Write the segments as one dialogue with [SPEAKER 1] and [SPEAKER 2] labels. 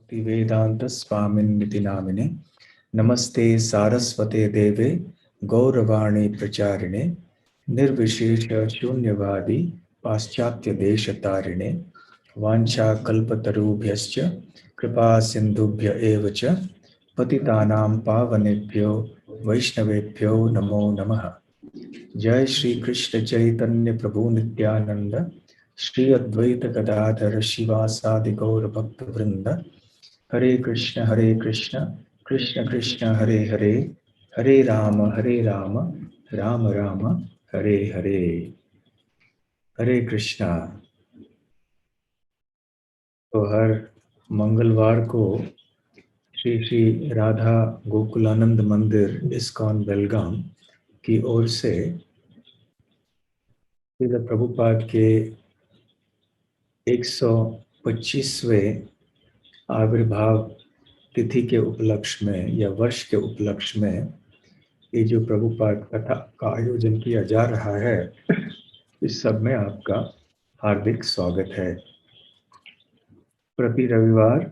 [SPEAKER 1] भक्तिवेदांत स्वामिन्निति नामिने नमस्ते सारस्वते देवे गौरवाणी प्रचारिणे निर्विशेष शून्यवादी पाश्चात्य देशतारिणे वाञ्छा कल्पतरुभ्यश्च कृपा सिन्धुभ्य एव च पतितानां पावनेभ्यो वैष्णवेभ्यो नमो नमः। जय श्री कृष्ण चैतन्य प्रभु नित्यानंद श्री अद्वैत गदाधर शिवासादि गौर भक्त वृंद। हरे कृष्ण कृष्ण कृष्ण हरे हरे, हरे राम राम राम हरे हरे। हरे कृष्णा। तो हर मंगलवार को श्री श्री राधा गोकुलानंद मंदिर इस्कॉन बेलगाम की ओर से श्रील प्रभुपाद के 125वें आविर्भाव तिथि के उपलक्ष्य में या वर्ष के उपलक्ष्य में ये जो प्रभुपाद कथा का आयोजन किया जा रहा है, इस सब में आपका हार्दिक स्वागत है। प्रति रविवार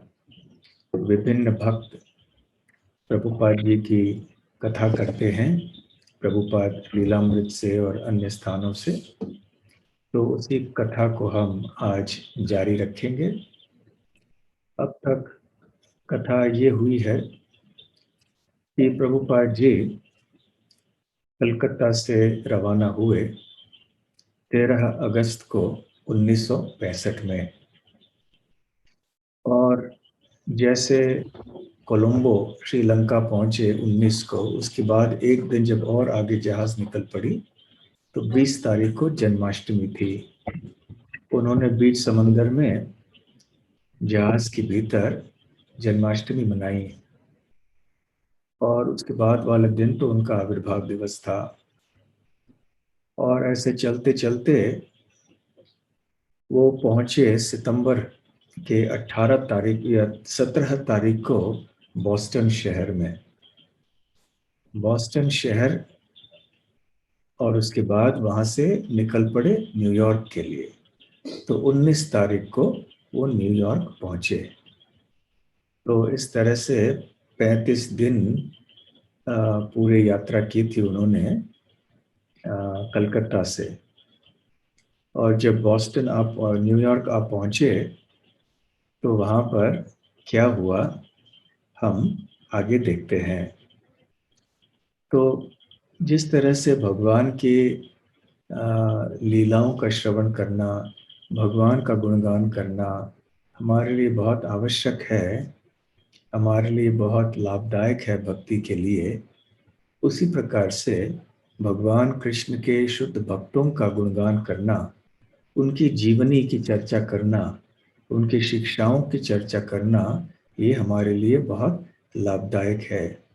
[SPEAKER 1] विभिन्न भक्त प्रभुपाद जी की कथा करते हैं, प्रभुपाद लीलामृत से और अन्य स्थानों से। तो उसी कथा को हम आज जारी रखेंगे। अब तक कथा ये हुई है कि प्रभुपाद जी कलकत्ता से रवाना हुए 13 अगस्त को 1965 में, और जैसे कोलंबो श्रीलंका पहुंचे 19 को, उसके बाद एक दिन जब और आगे जहाज निकल पड़ी तो 20 तारीख को जन्माष्टमी थी। उन्होंने बीच समंदर में जहाज के भीतर जन्माष्टमी मनाई और उसके बाद वाले दिन तो उनका आविर्भाव दिवस था। और ऐसे चलते चलते वो पहुंचे सितंबर के 18 तारीख या 17 तारीख को बॉस्टन शहर में। बॉस्टन शहर, और उसके बाद वहां से निकल पड़े न्यूयॉर्क के लिए। तो 19 तारीख को वो न्यूयॉर्क पहुंचे। तो इस तरह से 35 दिन पूरे यात्रा की थी उन्होंने कलकत्ता से। और जब बॉस्टन आप और न्यूयॉर्क आप पहुंचे तो वहाँ पर क्या हुआ हम आगे देखते हैं। तो जिस तरह से भगवान की लीलाओं का श्रवण करना, भगवान का गुणगान करना हमारे लिए बहुत आवश्यक है, हमारे लिए बहुत लाभदायक है भक्ति के लिए, उसी प्रकार से भगवान कृष्ण के शुद्ध भक्तों का गुणगान करना, उनकी जीवनी की चर्चा करना, उनकी शिक्षाओं की चर्चा करना, ये हमारे लिए बहुत लाभदायक है।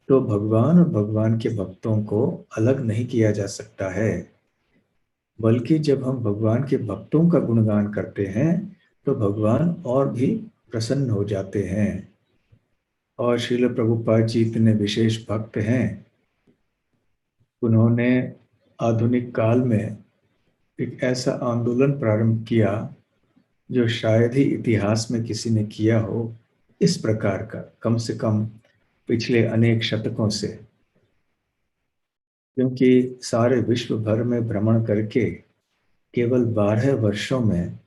[SPEAKER 1] तो भगवान और भगवान के भक्तों को अलग नहीं किया जा सकता है, बल्कि जब हम भगवान के भक्तों का गुणगान करते हैं तो भगवान और भी प्रसन्न हो जाते हैं। और श्रील प्रभुपाद जी इतने विशेष भक्त हैं, उन्होंने आधुनिक काल में एक ऐसा आंदोलन प्रारंभ किया जो शायद ही इतिहास में किसी ने किया हो इस प्रकार का, कम से कम पिछले अनेक शतकों से। क्योंकि सारे विश्व भर में भ्रमण करके केवल 12 वर्षों में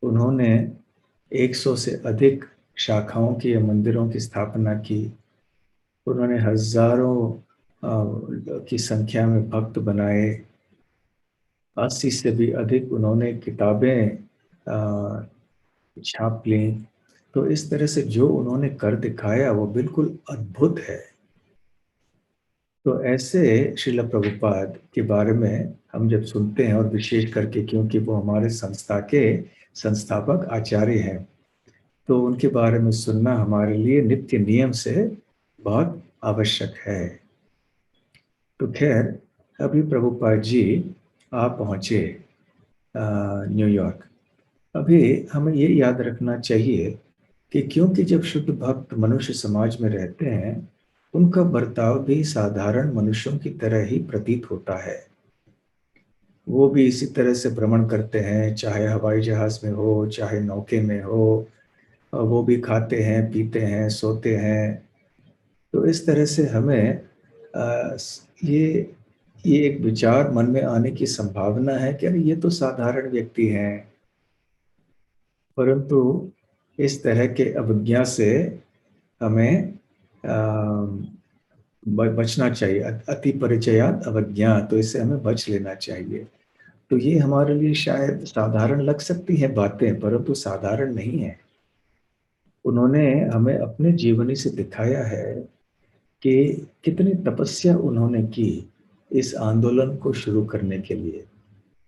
[SPEAKER 1] उन्होंने 100 से अधिक शाखाओं की या मंदिरों की स्थापना की। उन्होंने हजारों की संख्या में भक्त बनाए। 80 से भी अधिक उन्होंने किताबें छाप ली। तो इस तरह से जो उन्होंने कर दिखाया वो बिल्कुल अद्भुत है। तो ऐसे श्रील प्रभुपाद के बारे में हम जब सुनते हैं, और विशेष करके क्योंकि वो हमारे संस्था के संस्थापक आचार्य हैं, तो उनके बारे में सुनना हमारे लिए नित्य नियम से बहुत आवश्यक है। तो खैर, अभी प्रभुपाद जी आप पहुंचे न्यूयॉर्क। अभी हमें ये याद रखना चाहिए कि क्योंकि जब शुद्ध भक्त मनुष्य समाज में रहते हैं, उनका बर्ताव भी साधारण मनुष्यों की तरह ही प्रतीत होता है। वो भी इसी तरह से भ्रमण करते हैं, चाहे हवाई जहाज में हो, चाहे नौके में हो, वो भी खाते हैं, पीते हैं, सोते हैं। तो इस तरह से हमें ये एक विचार मन में आने की संभावना है कि अरे ये तो साधारण व्यक्ति हैं। परंतु इस तरह के अवज्ञा से हमें बचना चाहिए। अति परिचयात अवज्ञा, तो इससे हमें बच लेना चाहिए। तो ये हमारे लिए शायद साधारण लग सकती है बातें, परंतु साधारण नहीं है। उन्होंने हमें अपने जीवनी से दिखाया है कि कितनी तपस्या उन्होंने की इस आंदोलन को शुरू करने के लिए।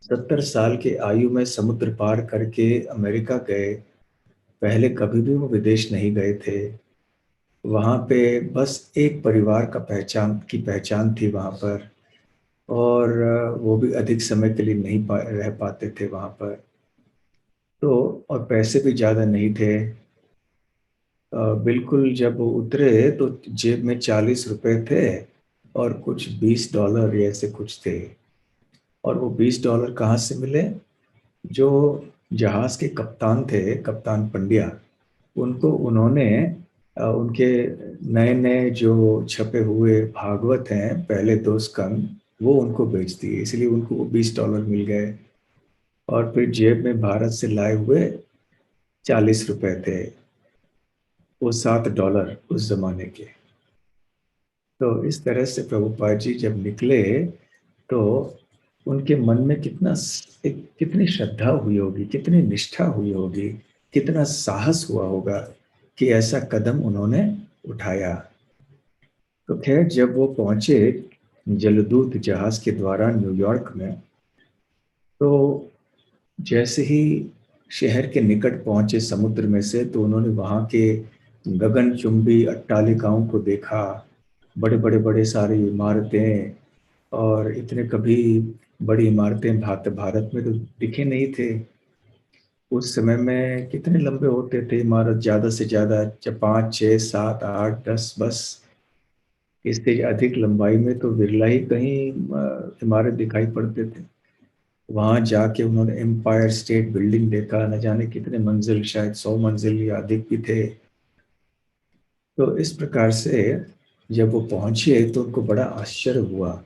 [SPEAKER 1] 70 साल के आयु में समुद्र पार करके अमेरिका गए। पहले कभी भी वो विदेश नहीं गए थे। वहाँ पे बस एक परिवार का पहचान थी वहाँ पर। और वो भी अधिक समय के लिए नहीं रह पाते थे वहाँ पर। तो और पैसे भी ज़्यादा नहीं थे। बिल्कुल जब वो उतरे तो जेब में 40 रुपए थे और कुछ $20 या ऐसे कुछ थे। और वो $20 कहाँ से मिले? जो जहाज के कप्तान थे, कप्तान पंड्या, उनको उन्होंने उनके नए नए जो छपे हुए भागवत हैं, पहले 2 स्कंद, वो उनको बेच दिए, इसलिए उनको वो $20 मिल गए। और फिर जेब में भारत से लाए हुए 40 रुपए थे, वो $7 उस जमाने के। तो इस तरह से प्रभुपाद जी जब निकले तो उनके मन में कितनी श्रद्धा हुई होगी, कितनी निष्ठा हुई होगी, कितना साहस हुआ होगा कि ऐसा कदम उन्होंने उठाया। तो खैर जब वो पहुंचे जलदूत जहाज के द्वारा न्यूयॉर्क में, तो जैसे ही शहर के निकट पहुंचे समुद्र में से, तो उन्होंने वहां के गगनचुंबी अट्टालिकाओं को देखा। बड़े बड़े बड़े सारी इमारतें, और इतने कभी बड़ी इमारतें भारत में तो दिखे नहीं थे। उस समय में कितने लंबे होते थे इमारत, ज्यादा से ज्यादा 5, 6, 7, 8, 10, बस। इससे अधिक लंबाई में तो बिरला ही कहीं इमारत दिखाई पड़ते थे। वहां जाके उन्होंने एम्पायर स्टेट बिल्डिंग देखा, न जाने कितने मंजिल, शायद 100 मंजिल या अधिक भी थे। तो इस प्रकार से जब वो पहुंचे तो उनको बड़ा आश्चर्य हुआ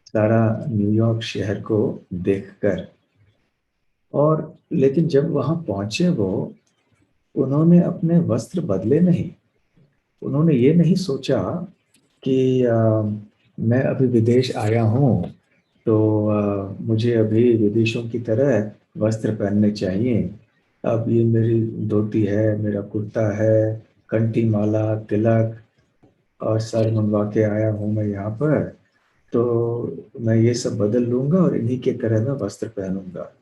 [SPEAKER 1] सारा न्यूयॉर्क शहर को देखकर। और लेकिन जब वहां पहुंचे वो, उन्होंने अपने वस्त्र बदले नहीं। उन्होंने ये नहीं सोचा कि मैं अभी विदेश आया हूँ, तो मुझे अभी विदेशों की तरह वस्त्र पहनने चाहिए। अब ये मेरी धोती है, मेरा कुर्ता है, कंठी माला, तिलक और सर मंगवा के आया हूँ मैं यहाँ पर, तो मैं ये सब बदल लूंगा और इन्हीं के तरह मैं वस्त्र पहनूंगा।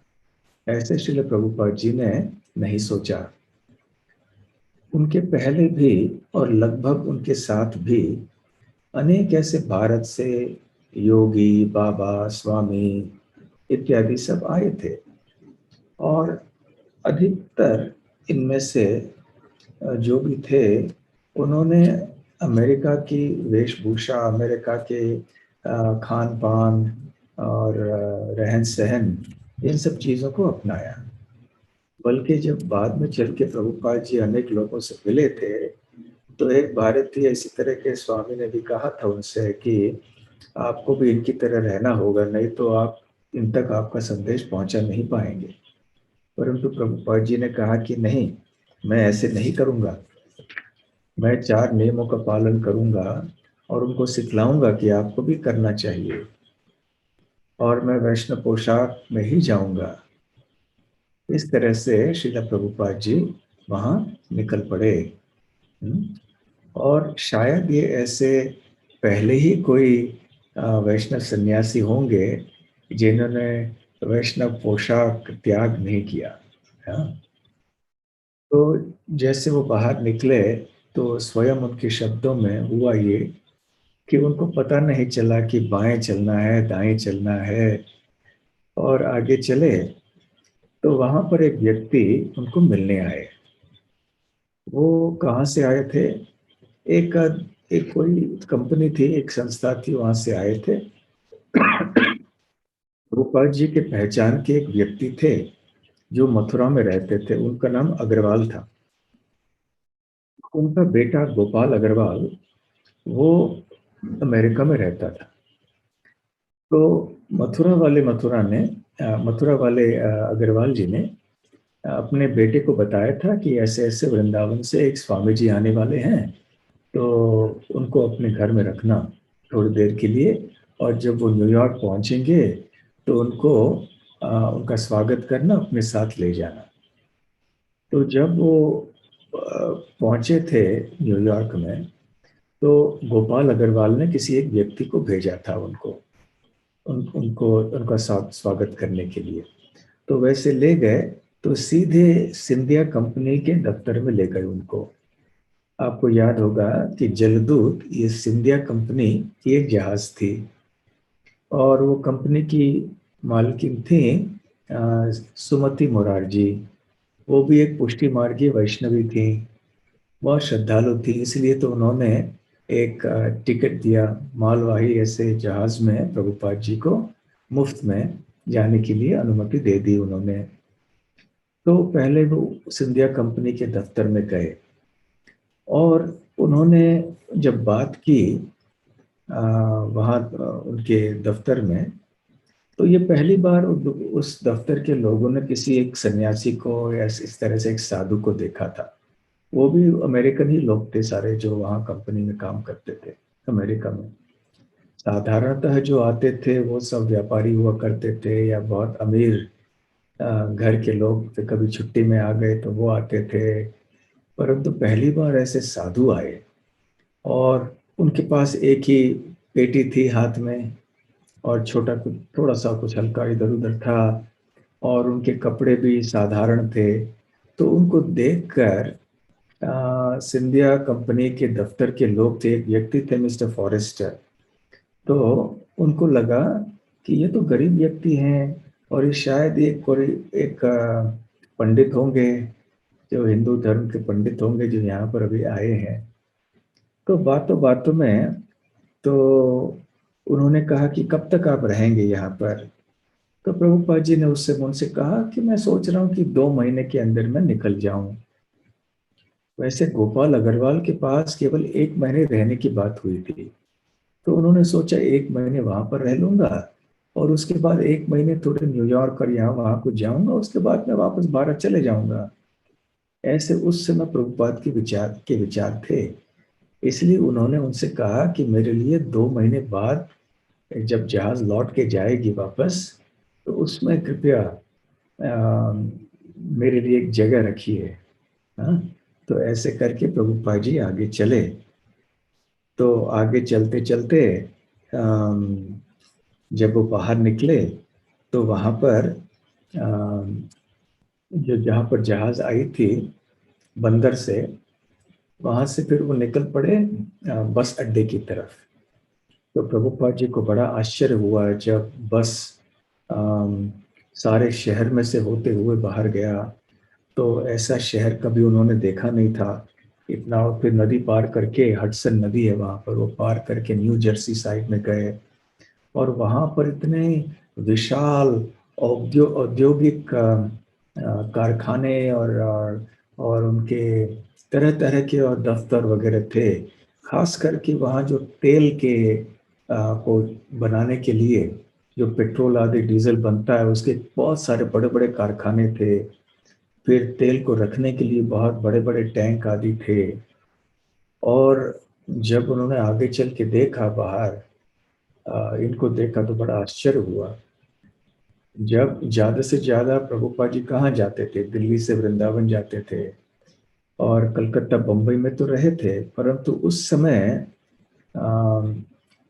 [SPEAKER 1] ऐसे श्रील प्रभुपाद जी ने नहीं सोचा। उनके पहले भी और लगभग उनके साथ भी अनेक ऐसे भारत से योगी, बाबा, स्वामी इत्यादि सब आए थे। और अधिकतर इनमें से जो भी थे, उन्होंने अमेरिका की वेशभूषा, अमेरिका के खान पान और रहन सहन, इन सब चीज़ों को अपनाया। बल्कि जब बाद में चल के प्रभुपाद जी अनेक लोगों से मिले थे, तो एक भारतीय इसी तरह के स्वामी ने भी कहा था उनसे कि आपको भी इनकी तरह रहना होगा, नहीं तो आप इन तक आपका संदेश पहुंचा नहीं पाएंगे। परंतु प्रभुपाद जी ने कहा कि नहीं, मैं ऐसे नहीं करूंगा। मैं 4 नियमों का पालन करूंगा और उनको सिखलाऊंगा कि आपको भी करना चाहिए। और मैं वैष्णव पोशाक में ही जाऊंगा। इस तरह से श्रील प्रभुपाद जी वहां निकल पड़े। हम्म। और शायद ये ऐसे पहले ही कोई वैष्णव सन्यासी होंगे जिन्होंने वैष्णव पोशाक त्याग नहीं किया। हाँ। तो जैसे वो बाहर निकले, तो स्वयं उनके शब्दों में हुआ ये कि उनको पता नहीं चला कि बाएं चलना है, दाएं चलना है। और आगे चले तो वहां पर एक व्यक्ति उनको मिलने आए। वो कहाँ से आए थे? एक एक कोई कंपनी थी, एक संस्था थी, वहां से आए थे। गोपाल जी के पहचान के एक व्यक्ति थे जो मथुरा में रहते थे, उनका नाम अग्रवाल था। उनका बेटा गोपाल अग्रवाल, वो अमेरिका में रहता था। तो मथुरा वाले अग्रवाल जी ने अपने बेटे को बताया था कि ऐसे-ऐसे वृंदावन से एक स्वामी जी आने वाले हैं, तो उनको अपने घर में रखना थोड़ी देर के लिए, और जब वो न्यूयॉर्क पहुँचेंगे, तो उनको उनका स्वागत करना, अपने साथ ले जाना। तो जब वो पहुँचे थे न्यूयॉर्क में, तो गोपाल अग्रवाल ने किसी एक व्यक्ति को भेजा था उनको उनका स्वागत करने के लिए। तो वैसे ले गए, तो सीधे सिंधिया कंपनी के दफ्तर में ले गए उनको। आपको याद होगा कि जलदूत ये सिंधिया कंपनी की एक जहाज थी, और वो कंपनी की मालकिन थी सुमति मुरारजी। वो भी एक पुष्टि मार्गीय वैष्णवी थी, बहुत श्रद्धालु थी, इसलिए तो उन्होंने एक टिकट दिया मालवाही ऐसे जहाज में, प्रभुपाद जी को मुफ्त में जाने के लिए अनुमति दे दी उन्होंने। तो पहले वो सिंधिया कंपनी के दफ्तर में गए, और उन्होंने जब बात की वहाँ उनके दफ्तर में, तो ये पहली बार उस दफ्तर के लोगों ने किसी एक सन्यासी को या इस तरह से एक साधु को देखा था। वो भी अमेरिकन ही लोग थे सारे, जो वहाँ कंपनी में काम करते थे अमेरिका में। साधारणतः जो आते थे वो सब व्यापारी हुआ करते थे, या बहुत अमीर घर के लोग, तो कभी छुट्टी में आ गए तो वो आते थे। परंतु पहली बार ऐसे साधु आए, और उनके पास एक ही पेटी थी हाथ में, और छोटा कुछ, थोड़ा सा कुछ हल्का इधर उधर था, और उनके कपड़े भी साधारण थे। तो उनको देखकर सिंधिया कंपनी के दफ्तर के लोग थे, एक व्यक्ति थे मिस्टर फॉरेस्टर, तो उनको लगा कि ये तो गरीब व्यक्ति हैं, और ये शायद एक पंडित होंगे, जो हिंदू धर्म के पंडित होंगे, जो यहाँ पर अभी आए हैं। तो बातों बातों में तो उन्होंने कहा कि कब तक आप रहेंगे यहाँ पर। तो प्रभुपाद जी ने उनसे कहा कि मैं सोच रहा हूँ कि 2 महीने के अंदर मैं निकल जाऊं। वैसे गोपाल अग्रवाल के पास केवल 1 महीने रहने की बात हुई थी, तो उन्होंने सोचा 1 महीने वहां पर रह लूंगा, और उसके बाद 1 महीने थोड़े न्यूयॉर्क और यहाँ वहां को जाऊंगा, उसके बाद मैं वापस भारत चले जाऊंगा। ऐसे उस समय प्रभुपाद के विचार थे। इसलिए उन्होंने उनसे कहा कि मेरे लिए 2 महीने बाद जब जहाज लौट के जाएगी वापस, तो उसमें कृपया मेरे लिए एक जगह रखिए। हाँ, तो ऐसे करके प्रभुपाद जी आगे चले। तो आगे चलते चलते जब वो बाहर निकले, तो वहां पर जो जहाँ पर जहाज आई थी बंदर से, वहां से फिर वो निकल पड़े बस अड्डे की तरफ। तो प्रभुपाद जी को बड़ा आश्चर्य हुआ जब बस अम, सारे शहर में से होते हुए बाहर गया। तो ऐसा शहर कभी उन्होंने देखा नहीं था इतना। और फिर नदी पार करके, हडसन नदी है वहाँ पर, वो पार करके न्यू जर्सी साइड में गए, और वहाँ पर इतने विशाल औद्योगिक कारखाने और उनके तरह तरह के और दफ्तर वगैरह थे। खास करके वहाँ जो तेल के को बनाने के लिए जो पेट्रोल आदि डीजल बनता है, उसके बहुत सारे बड़े बड़े कारखाने थे। फिर तेल को रखने के लिए बहुत बड़े बड़े टैंक आदि थे। और जब उन्होंने आगे चल के देखा बाहर, इनको देखा तो बड़ा आश्चर्य हुआ। जब ज्यादा से ज्यादा प्रभुपाद जी कहाँ जाते थे, दिल्ली से वृंदावन जाते थे, और कलकत्ता बम्बई में तो रहे थे, परंतु उस समय अ,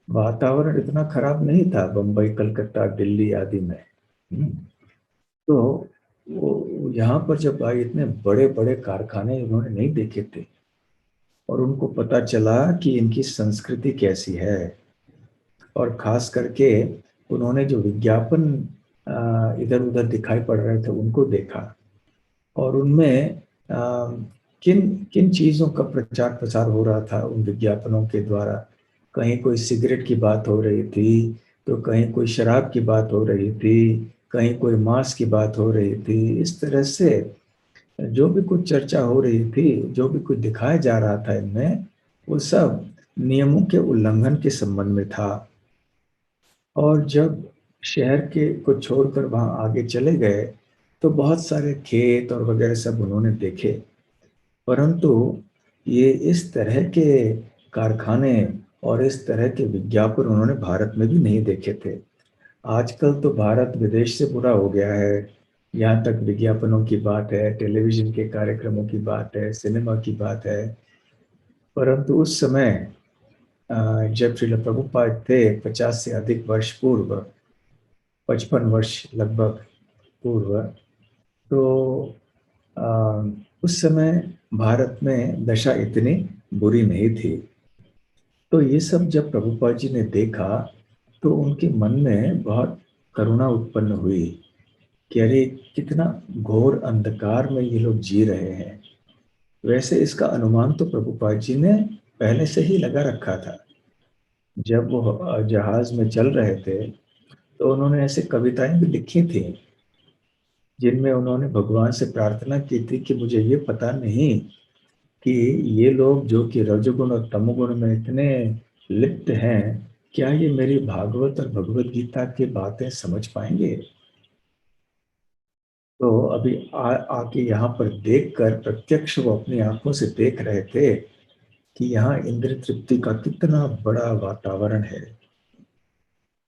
[SPEAKER 1] वातावरण इतना खराब नहीं था बम्बई, कलकत्ता, दिल्ली आदि में। हम्म। तो वो यहाँ पर जब आए, इतने बड़े बड़े कारखाने उन्होंने नहीं देखे थे, और उनको पता चला कि इनकी संस्कृति कैसी है। और खास करके उन्होंने जो विज्ञापन इधर उधर दिखाई पड़ रहे थे उनको देखा, और उनमें किन किन चीज़ों का प्रचार प्रसार हो रहा था उन विज्ञापनों के द्वारा। कहीं कोई सिगरेट की बात हो रही थी, तो कहीं कोई शराब की बात हो रही थी, कहीं कोई मांस की बात हो रही थी। इस तरह से जो भी कुछ चर्चा हो रही थी, जो भी कुछ दिखाया जा रहा था इनमें, वो सब नियमों के उल्लंघन के संबंध में था। और जब शहर के को छोड़कर वहाँ आगे चले गए, तो बहुत सारे खेत और वगैरह सब उन्होंने देखे। परंतु ये इस तरह के कारखाने और इस तरह के विज्ञापन उन्होंने भारत में भी नहीं देखे थे। आजकल तो भारत विदेश से बुरा हो गया है। यहाँ तक विज्ञापनों की बात है, टेलीविज़न के कार्यक्रमों की बात है, सिनेमा की बात है। परंतु उस समय जब श्रील प्रभुपाद थे 50 से अधिक वर्ष पूर्व, 55 वर्ष लगभग पूर्व, तो अ, उस समय भारत में दशा इतनी बुरी नहीं थी। तो ये सब जब प्रभुपाद जी ने देखा, तो उनके मन में बहुत करुणा उत्पन्न हुई कि अरे कितना घोर अंधकार में ये लोग जी रहे हैं। वैसे इसका अनुमान तो प्रभुपाद जी ने पहले से ही लगा रखा था। जब वो जहाज में चल रहे थे, तो उन्होंने ऐसे कविताएं भी लिखी थी, जिनमें उन्होंने भगवान से प्रार्थना की थी कि मुझे ये पता नहीं कि ये लोग जो कि रजोगुण और तमोगुण में इतने लिप्त हैं, क्या ये मेरी भागवत और भगवत गीता की बातें समझ पाएंगे। तो अभी आके यहाँ पर देखकर प्रत्यक्ष वो अपनी आंखों से देख रहे थे कि यहाँ इंद्र तृप्ति का कितना बड़ा वातावरण है।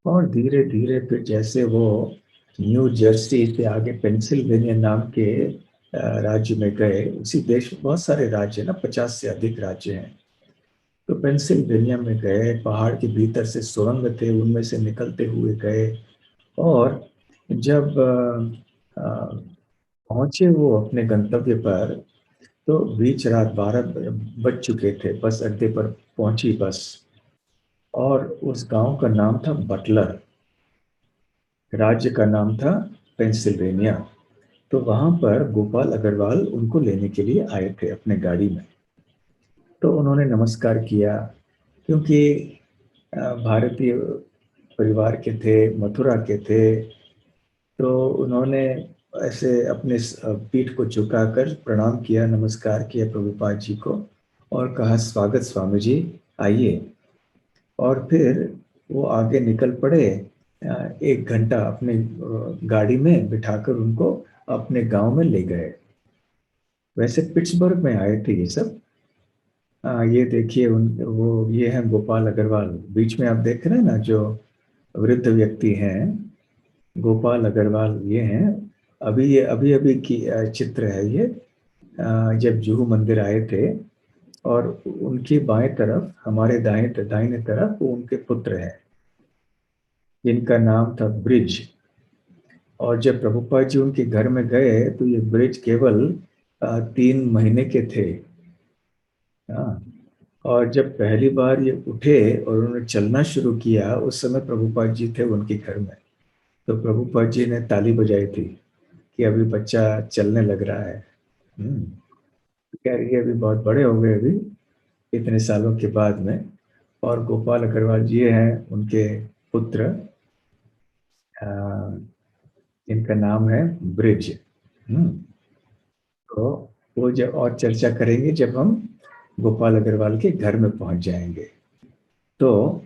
[SPEAKER 1] और धीरे धीरे फिर जैसे वो न्यू जर्सी से आगे पेंसिल्वेनिया नाम के राज्य में गए। उसी देश में बहुत सारे राज्य हैं ना, 50 से अधिक राज्य हैं। तो पेंसिल्वेनिया में गए, पहाड़ के भीतर से सुरंग थे, उनमें से निकलते हुए गए। और जब पहुंचे वो अपने गंतव्य पर, तो बीच रात 12 बज चुके थे। बस अड्डे पर पहुंची बस, और उस गांव का नाम था बटलर, राज्य का नाम था पेंसिल्वेनिया। तो वहां पर गोपाल अग्रवाल उनको लेने के लिए आए थे अपने गाड़ी में। तो उन्होंने नमस्कार किया, क्योंकि भारतीय परिवार के थे, मथुरा के थे। तो उन्होंने ऐसे अपने पीठ को झुकाकर प्रणाम किया, नमस्कार किया प्रभुपाद जी को, और कहा स्वागत स्वामी जी, आइए। और फिर वो आगे निकल पड़े। 1 घंटा अपने गाड़ी में बिठाकर उनको अपने गांव में ले गए। वैसे पिट्सबर्ग में आए थे ये सब। ये देखिए उन वो ये हैं गोपाल अग्रवाल, बीच में आप देख रहे हैं ना, जो वृद्ध व्यक्ति हैं, गोपाल अग्रवाल ये हैं। ये अभी अभी की चित्र है ये। जब जुहू मंदिर आए थे, और उनकी बाएं तरफ, हमारे दाहिने तरफ वो उनके पुत्र हैं, जिनका नाम था ब्रिज। और जब प्रभुपाद जी उनके घर में गए, तो ये ब्रिज केवल 3 महीने के थे। हाँ। और जब पहली बार ये उठे और उन्होंने चलना शुरू किया, उस समय प्रभुपाद जी थे उनके घर में। तो प्रभुपाद जी ने ताली बजाई थी कि अभी बच्चा चलने लग रहा है। कह रही है अभी बहुत बड़े हो गए अभी, इतने सालों के बाद में। और गोपाल अग्रवाल जी हैं उनके पुत्र, अ, इनका नाम है ब्रिज। हम्म। तो वो जब और चर्चा करेंगे जब हम गोपाल अग्रवाल के घर में पहुंच जाएंगे। तो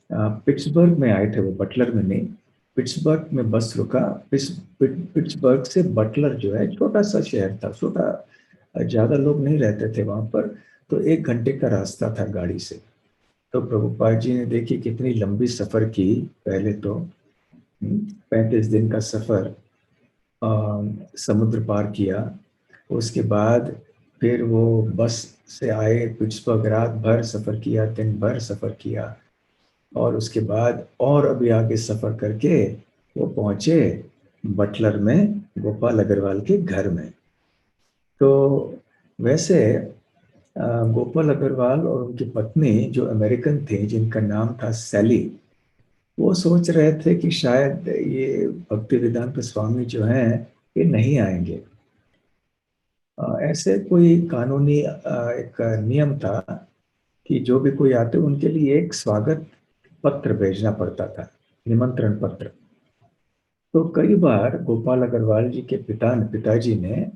[SPEAKER 1] पिट्सबर्ग में आए थे वो, बटलर में नहीं। पिट्सबर्ग में बस रुका। पिट्सबर्ग से बटलर जो है छोटा सा शहर था, छोटा, ज्यादा लोग नहीं रहते थे वहां पर। तो 1 घंटे का रास्ता था गाड़ी से। तो प्रभुपाद जी ने देखी कितनी लंबी सफर की। पहले तो 35 दिन का सफर समुद्र पार किया। उसके बाद फिर वो बस से आए पिट्सबर्ग, रात भर सफर किया, दिन भर सफर किया। और उसके बाद और अभी आगे सफर करके वो पहुंचे बटलर में, गोपाल अग्रवाल के घर में। तो वैसे गोपाल अग्रवाल और उनकी पत्नी जो अमेरिकन थी, जिनका नाम था सैली, वो सोच रहे थे कि शायद ये भक्ति वेदांत स्वामी जो हैं ये नहीं आएंगे। ऐसे कोई कानूनी एक नियम था कि जो भी कोई आते उनके लिए एक स्वागत पत्र भेजना पड़ता था, निमंत्रण पत्र। तो कई बार गोपाल अग्रवाल जी के पिताजी ने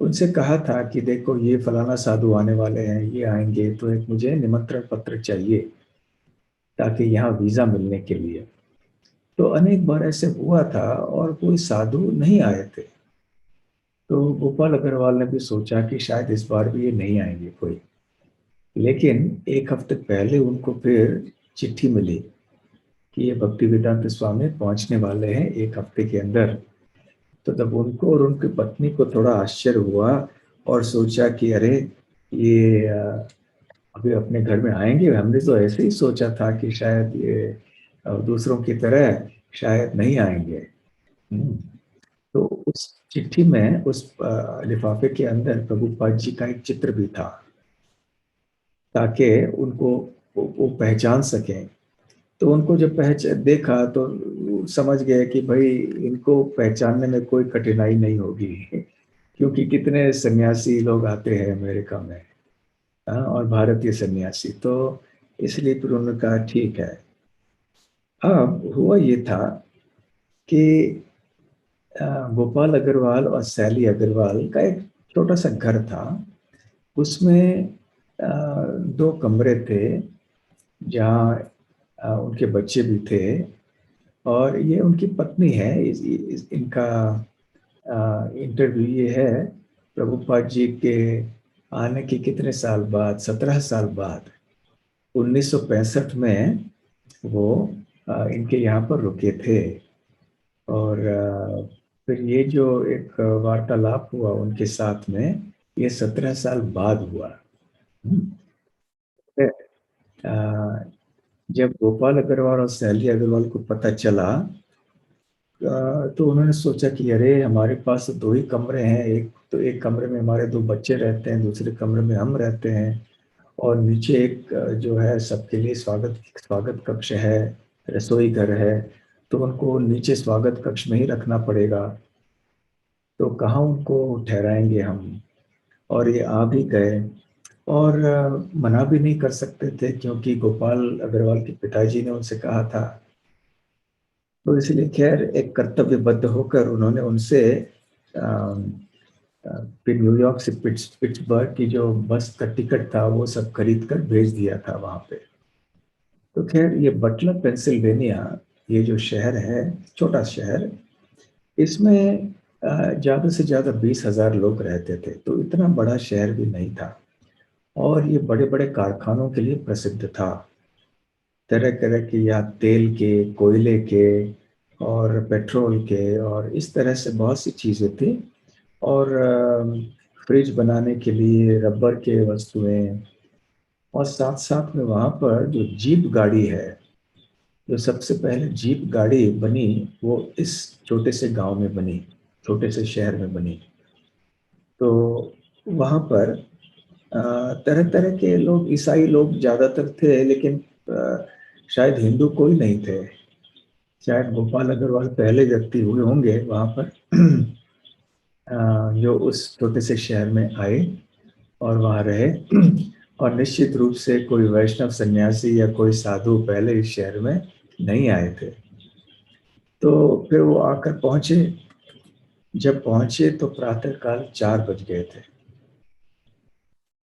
[SPEAKER 1] उनसे कहा था कि देखो ये फलाना साधु आने वाले हैं, ये आएंगे, तो एक मुझे निमंत्रण पत्र चाहिए ताकि यहाँ वीजा मिलने के लिए। तो अनेक बार ऐसे हुआ था और कोई साधु नहीं आए थे। तो गोपाल अग्रवाल ने भी सोचा कि शायद इस बार भी ये नहीं आएंगे कोई। लेकिन एक हफ्ते पहले उनको फिर चिट्ठी मिली कि ये भक्ति वेदांत स्वामी पहुंचने वाले हैं एक हफ्ते के अंदर। तो तब उनको और उनकी पत्नी को थोड़ा आश्चर्य हुआ और सोचा कि अरे, ये अभी अपने घर में आएंगे, हमने तो ऐसे ही सोचा था कि शायद ये दूसरों की तरह शायद नहीं आएंगे। हम्म। तो उस चिट्ठी में, उस लिफाफे के अंदर प्रभुपाद जी का एक चित्र भी था, ताकि उनको वो पहचान सकें। तो उनको जब देखा तो वो समझ गए कि भाई इनको पहचानने में कोई कठिनाई नहीं होगी, क्योंकि कितने सन्यासी लोग आते हैं अमेरिका में, हाँ, और भारतीय सन्यासी। तो इसलिए फिर उन्होंने कहा ठीक है। अब हुआ ये था कि गोपाल अग्रवाल और सैली अग्रवाल का एक छोटा सा घर था। उसमें दो कमरे थे जहाँ उनके बच्चे भी थे। और ये उनकी पत्नी है। इनका इंटरव्यू ये है प्रभुपाद जी के आने के कितने साल बाद, 17 साल बाद, 1965 में वो इनके यहाँ पर रुके थे। और फिर ये जो एक वार्तालाप हुआ उनके साथ में, ये 17 साल बाद हुआ। हम्म। अ, जब गोपाल अग्रवाल और सैली अग्रवाल को पता चला, तो उन्होंने सोचा कि अरे हमारे पास तो दो ही कमरे हैं, एक कमरे में हमारे दो बच्चे रहते हैं, दूसरे कमरे में हम रहते हैं, और नीचे एक जो है सबके लिए स्वागत स्वागत कक्ष है, रसोई घर है। तो उनको नीचे स्वागत कक्ष में ही रखना पड़ेगा। तो कहाँ उनको ठहराएंगे हम। और ये आ भी गए। और मना भी नहीं कर सकते थे, क्योंकि गोपाल अग्रवाल के पिताजी ने उनसे कहा था। तो इसलिए खैर एक कर्तव्यबद्ध होकर उन्होंने उनसे अम, फिर न्यूयॉर्क से पिट्सबर्ग की जो बस का टिकट था वो सब खरीद कर भेज दिया था वहां पे। तो खैर ये बटलर पेंसिल्वेनिया, ये जो शहर है, छोटा शहर, इसमें ज्यादा से ज्यादा 20,000 लोग रहते थे। तो इतना बड़ा शहर भी नहीं था। और ये बड़े बड़े कारखानों के लिए प्रसिद्ध था। तरह तरह के, या तेल के, कोयले के, और पेट्रोल के, और इस तरह से बहुत सी चीजें थी। और फ्रिज बनाने के लिए रबर के वस्तुएं। और साथ साथ में वहाँ पर जो जीप गाड़ी है, जो सबसे पहले जीप गाड़ी बनी, वो इस छोटे से गांव में बनी, छोटे से शहर में बनी। तो वहाँ पर तरह तरह के लोग, ईसाई लोग ज़्यादातर थे, लेकिन शायद हिंदू कोई नहीं थे। शायद गोपाल अग्रवाल पहले व्यक्ति हुए होंगे वहाँ पर जो उस छोटे से शहर में आए और वहाँ रहे। और निश्चित रूप से कोई वैष्णव सन्यासी या कोई साधु पहले इस शहर में नहीं आए थे। तो फिर वो आकर पहुंचे। जब पहुंचे तो प्रातःकाल 4 बज गए थे।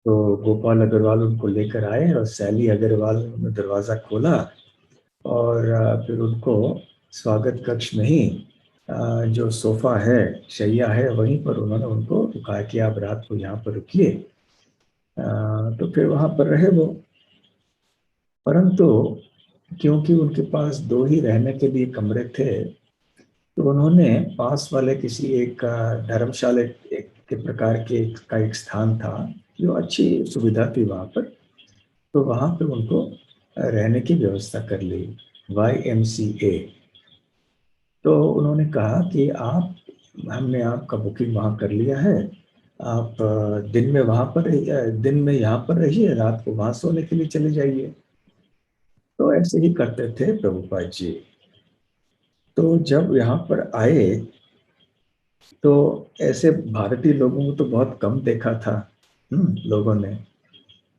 [SPEAKER 1] तो गोपाल अग्रवाल उनको लेकर आए और सैली अग्रवाल ने दरवाज़ा खोला। और फिर उनको स्वागत कक्ष में ही जो सोफा है, शैया है, वहीं पर उन्होंने उनको कहा कि आप रात को यहाँ पर रुकिए। तो फिर वहाँ पर रहे वो। परंतु क्योंकि उनके पास दो ही रहने के लिए कमरे थे, तो उन्होंने पास वाले किसी एक धर्मशाला एक के प्रकार के का एक स्थान था, जो अच्छी सुविधा थी वहाँ पर। तो वहाँ पे उनको रहने की व्यवस्था कर ली, YMCA। तो उन्होंने कहा कि आप, हमने आपका बुकिंग वहाँ कर लिया है। आप दिन में वहाँ पर दिन में यहाँ पर रहिए, रात को वहाँ सोने के लिए चले जाइए। तो ऐसे ही करते थे प्रभुपाद जी। तो जब यहाँ पर आए, तो ऐसे भारतीय लोगों को तो बहुत कम देखा था लोगों ने।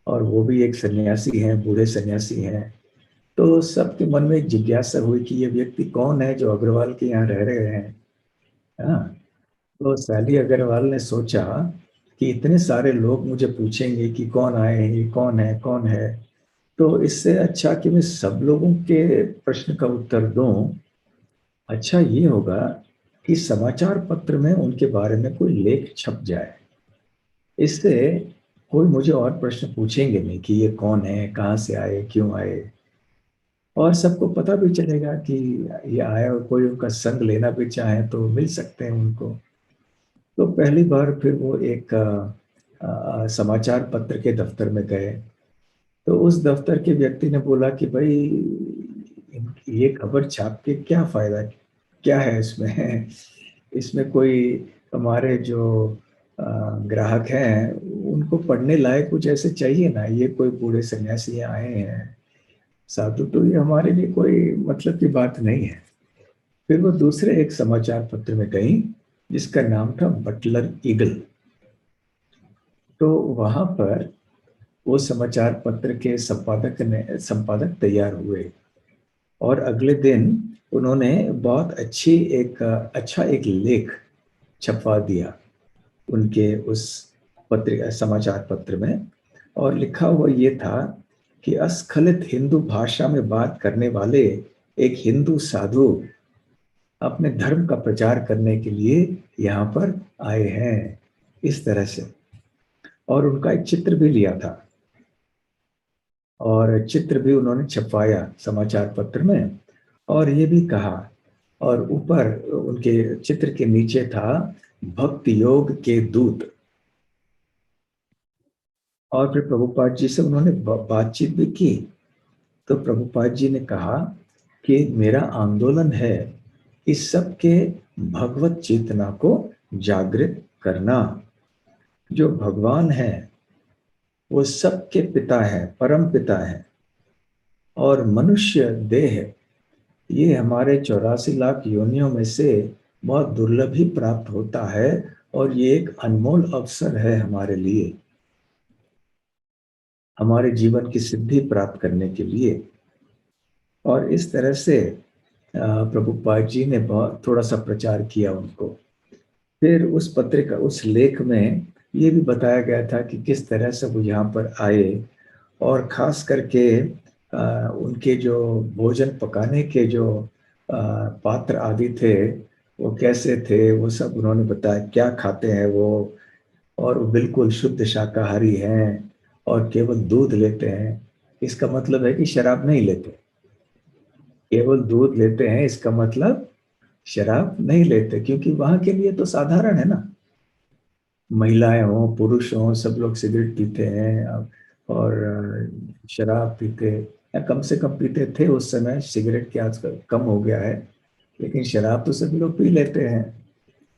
[SPEAKER 1] और वो भी एक सन्यासी हैं, बूढ़े सन्यासी हैं। तो सबके मन में एक जिज्ञासा हुई कि ये व्यक्ति कौन है जो अग्रवाल के यहाँ रह रहे हैं। हाँ। तो सैली अग्रवाल ने सोचा कि इतने सारे लोग मुझे पूछेंगे कि कौन आए हैं, ये कौन है, कौन है। तो इससे अच्छा कि मैं सब लोगों के प्रश्न का उत्तर दूं, अच्छा ये होगा कि समाचार पत्र में उनके बारे में कोई लेख छप जाए। इससे कोई मुझे और प्रश्न पूछेंगे नहीं कि ये कौन है, कहाँ से आए, क्यों आए। और सबको पता भी चलेगा कि ये आया, और कोई उनका संग लेना भी चाहे तो मिल सकते हैं उनको। तो पहली बार फिर वो एक समाचार पत्र के दफ्तर में गए। तो उस दफ्तर के व्यक्ति ने बोला कि भाई ये खबर छाप के क्या फायदा, क्या है इसमें। इसमें कोई हमारे जो ग्राहक हैं उनको पढ़ने लायक कुछ ऐसे चाहिए ना, ये कोई बूढ़े सन्यासी आए हैं साधु, तो ये हमारे लिए कोई मतलब की बात नहीं है। फिर वो दूसरे एक समाचार पत्र में गई जिसका नाम था बटलर ईगल। तो वहां पर वो समाचार पत्र के संपादक तैयार हुए, और अगले दिन उन्होंने बहुत अच्छा एक लेख छपवा दिया उनके उस पत्रिका समाचार पत्र में। और लिखा हुआ ये था कि अस्खलित हिंदू भाषा में बात करने वाले एक हिंदू साधु अपने धर्म का प्रचार करने के लिए यहाँ पर आए हैं, इस तरह से। और उनका एक चित्र भी लिया था, और चित्र भी उन्होंने छपवाया समाचार पत्र में। और ये भी कहा, और ऊपर उनके चित्र के नीचे था भक्ति योग के दूत। और फिर प्रभुपाद जी से उन्होंने बातचीत भी की। तो प्रभुपाद जी ने कहा कि मेरा आंदोलन है इस सब के भगवत चेतना को जागृत करना। जो भगवान है वो सबके पिता है, परम पिता है। और मनुष्य देह ये हमारे 84 लाख योनियों में से बहुत दुर्लभ ही प्राप्त होता है। और ये एक अनमोल अवसर है हमारे लिए, हमारे जीवन की सिद्धि प्राप्त करने के लिए। और इस तरह से प्रभुपाद जी ने बहुत थोड़ा सा प्रचार किया उनको। फिर उस पत्रिका उस लेख में ये भी बताया गया था कि किस तरह से वो यहाँ पर आए, और खास करके उनके जो भोजन पकाने के जो पात्र आदि थे वो कैसे थे, वो सब उन्होंने बताया, क्या खाते हैं वो। और वो बिल्कुल शुद्ध शाकाहारी हैं और केवल दूध लेते हैं। इसका मतलब है कि शराब नहीं लेते। केवल दूध लेते हैं इसका मतलब शराब नहीं लेते, क्योंकि वहां के लिए तो साधारण है ना, महिलाएं हों पुरुष हों सब लोग सिगरेट पीते हैं। और शराब पीते, या कम से कम पीते थे उस समय, सिगरेट के आजकल कम हो गया है, लेकिन शराब तो सभी लोग पी लेते हैं।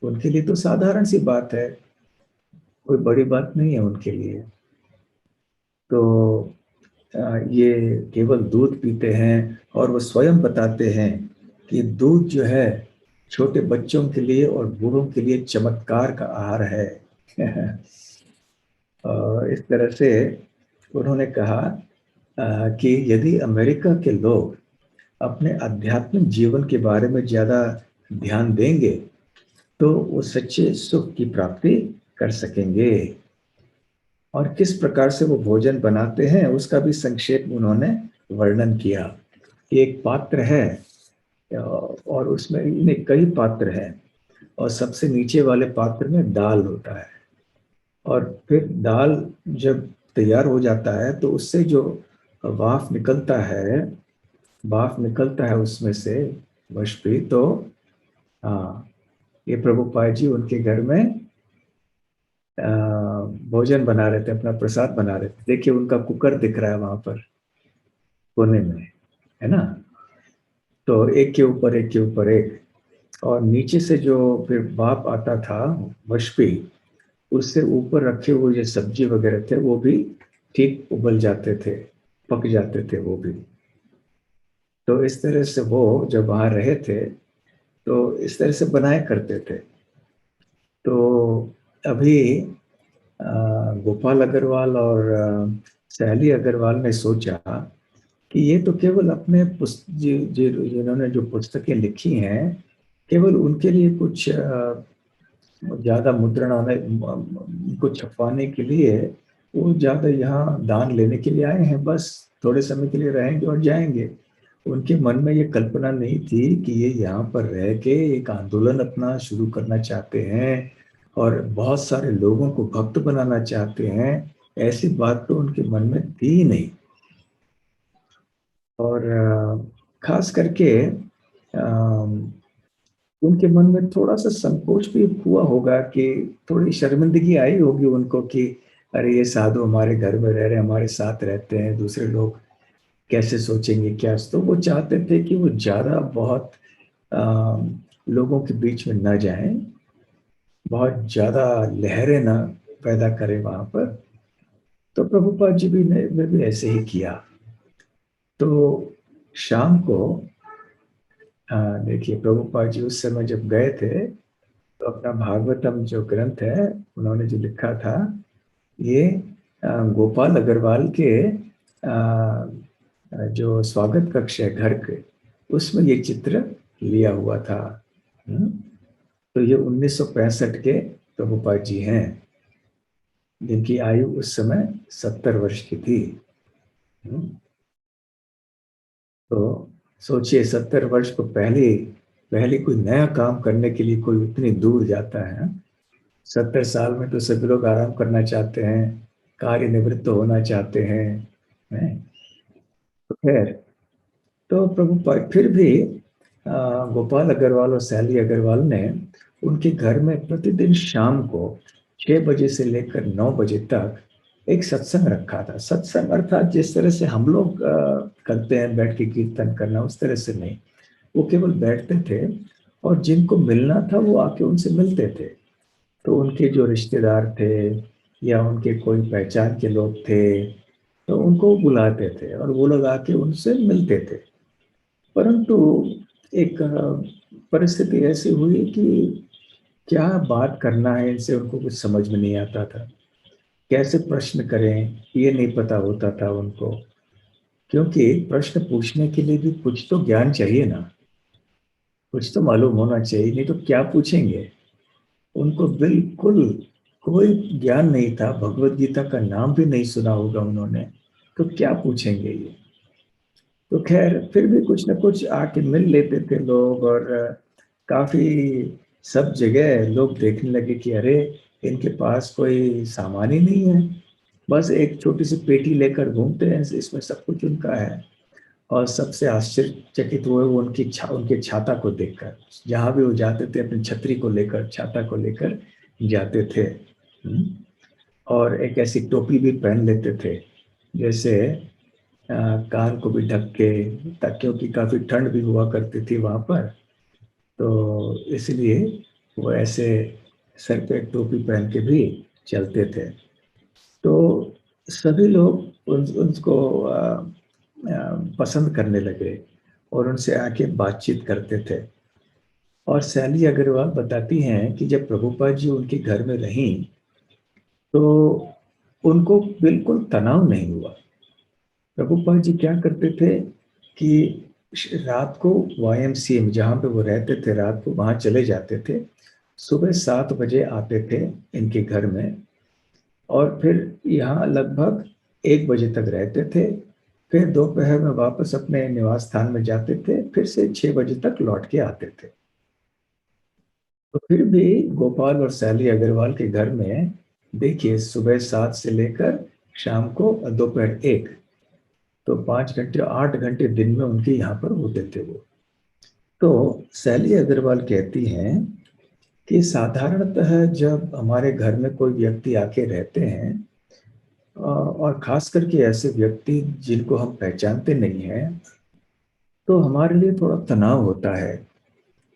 [SPEAKER 1] उनके लिए तो साधारण सी बात है, कोई बड़ी बात नहीं है उनके लिए। तो ये केवल दूध पीते हैं। और वो स्वयं बताते हैं कि दूध जो है छोटे बच्चों के लिए और बूढ़ों के लिए चमत्कार का आहार है। और इस तरह से उन्होंने कहा कि यदि अमेरिका के लोग अपने आध्यात्मिक जीवन के बारे में ज्यादा ध्यान देंगे तो वो सच्चे सुख की प्राप्ति कर सकेंगे। और किस प्रकार से वो भोजन बनाते हैं उसका भी संक्षेप में उन्होंने वर्णन किया। एक पात्र है और उसमें इन्हें कई पात्र हैं, और सबसे नीचे वाले पात्र में दाल होता है। और फिर दाल जब तैयार हो जाता है तो उससे जो वाफ निकलता है, भाप निकलता है उसमें से, वशपी। तो हाँ, ये प्रभुपाद जी उनके घर में भोजन बना रहे थे, अपना प्रसाद बना रहे थे। देखिए उनका कुकर दिख रहा है वहां पर कोने में, है ना। तो एक के ऊपर एक के ऊपर एक, और नीचे से जो फिर भाप आता था, वशपी, उससे ऊपर रखे हुए जो सब्जी वगैरह थे वो भी ठीक उबल जाते थे, पक जाते थे वो भी। तो इस तरह से वो जब वहां रहे थे तो इस तरह से बनाया करते थे। तो अभी गोपाल अग्रवाल और सैली अग्रवाल ने सोचा कि ये तो केवल अपने जिन्होंने जो पुस्तकें लिखी हैं केवल उनके लिए कुछ ज़्यादा मुद्रण होने को छपवाने के लिए वो ज़्यादा यहाँ दान लेने के लिए आए हैं, बस थोड़े समय के लिए रहेंगे और जाएँगे। उनके मन में ये कल्पना नहीं थी कि ये यहाँ पर रह के एक आंदोलन अपना शुरू करना चाहते हैं और बहुत सारे लोगों को भक्त बनाना चाहते हैं। ऐसी बात तो उनके मन में थी ही नहीं। और ख़ास करके उनके मन में थोड़ा-सा संकोच भी हुआ होगा कि थोड़ी शर्मिंदगी आई होगी उनको कि अरे! ये साधु हमारे घर में रह रहे हैं, हमारे साथ रहते हैं, दूसरे लोग कैसे सोचेंगे क्या? तो वो चाहते थे कि वो ज़्यादा बहुत अ, लोगों के बीच में ना जाएँ, बहुत ज़्यादा लहरें ना पैदा करें वहाँ पर। तो प्रभुपाद जी ने भी ऐसे ही किया। तो शाम को देखिए प्रभुपाद जी उस समय जब गए थे, तो अपना भागवतम जो ग्रंथ है, उन्होंने जो लिखा था, ये गोपाल अग्रवाल के जो स्वागत कक्ष है घर के, उसमें ये चित्र लिया हुआ था। हुँ? तो ये 1965 के प्रभुपाद जी हैं, जिनकी आयु उस समय 70 वर्ष की थी। हुँ? तो सोचिए 70 वर्ष को पहले पहले कोई नया काम करने के लिए कोई इतनी दूर जाता है। 70 साल में तो सभी लोग आराम करना चाहते हैं, कार्य निवृत्त होना चाहते हैं, हैं? तो खैर, तो प्रभुपाद फिर भी गोपाल अग्रवाल और सैली अग्रवाल ने उनके घर में प्रतिदिन शाम को 6 बजे से लेकर 9 बजे तक एक सत्संग रखा था। सत्संग अर्थात जिस तरह से हम लोग करते हैं बैठ के कीर्तन करना, उस तरह से नहीं। वो केवल बैठते थे और जिनको मिलना था वो आके उनसे मिलते थे। तो उनके जो रिश्तेदार थे या उनके कोई पहचान के लोग थे, तो उनको बुलाते थे और वो लोग आके उनसे मिलते थे। परंतु एक परिस्थिति ऐसी हुई कि क्या बात करना है इनसे उनको कुछ समझ में नहीं आता था। कैसे प्रश्न करें, ये नहीं पता होता था उनको। क्योंकि प्रश्न पूछने के लिए भी कुछ तो ज्ञान चाहिए ना, कुछ तो मालूम होना चाहिए, नहीं तो क्या पूछेंगे? उनको बिल्कुल कोई ज्ञान नहीं था, भगवद गीता का नाम भी नहीं सुना होगा उन्होंने, तो क्या पूछेंगे ये? तो ख़ैर फिर भी कुछ न कुछ आके मिल लेते थे लोग और काफ़ी सब जगह लोग देखने लगे कि अरे! इनके पास कोई सामान ही नहीं है, बस एक छोटी-सी पेटी लेकर घूमते हैं, इसमें सब कुछ उनका है। और सबसे आश्चर्यचकित हुए वो उनके छाता को देखकर। जहाँ भी वो जाते थे अपनी छतरी को लेकर, छाता को लेकर जाते थे। हुँ? और एक ऐसी टोपी भी पहन लेते थे, जैसे अ, कान को भी ढक के क्योंकि काफ़ी ठंड भी हुआ करती थी वहाँ पर, तो इसलिए वो ऐसे सर पे टोपी पहन के भी चलते थे। तो सभी लोग उसको पसंद करने लगे और उनसे आके बातचीत करते थे। और सैली अग्रवाल बताती हैं कि जब प्रभुपाद जी उनके घर में रहीं, तो उनको बिल्कुल तनाव नहीं हुआ। प्रभुपाद जी क्या करते थे कि रात को वाईएमसीए में जहाँ पे वो रहते थे, रात को वहाँ चले जाते थे। सुबह 7 बजे आते थे इनके घर में और फिर यहाँ लगभग 1 बजे तक रहते थे। फिर दोपहर में वापस अपने निवास स्थान में जाते थे, फिर से 6 बजे तक लौट के आते थे। तो फिर भी गोपाल और सैली अग्रवाल के घर में देखिए सुबह 7 से लेकर शाम को दोपहर 1, तो 5 घंटे 8 घंटे दिन में उनके यहाँ पर होते थे वो। तो सैली अग्रवाल कहती हैं कि साधारणतः जब हमारे घर में कोई व्यक्ति आके रहते हैं और खास करके ऐसे व्यक्ति जिनको हम पहचानते नहीं हैं, तो हमारे लिए थोड़ा तनाव होता है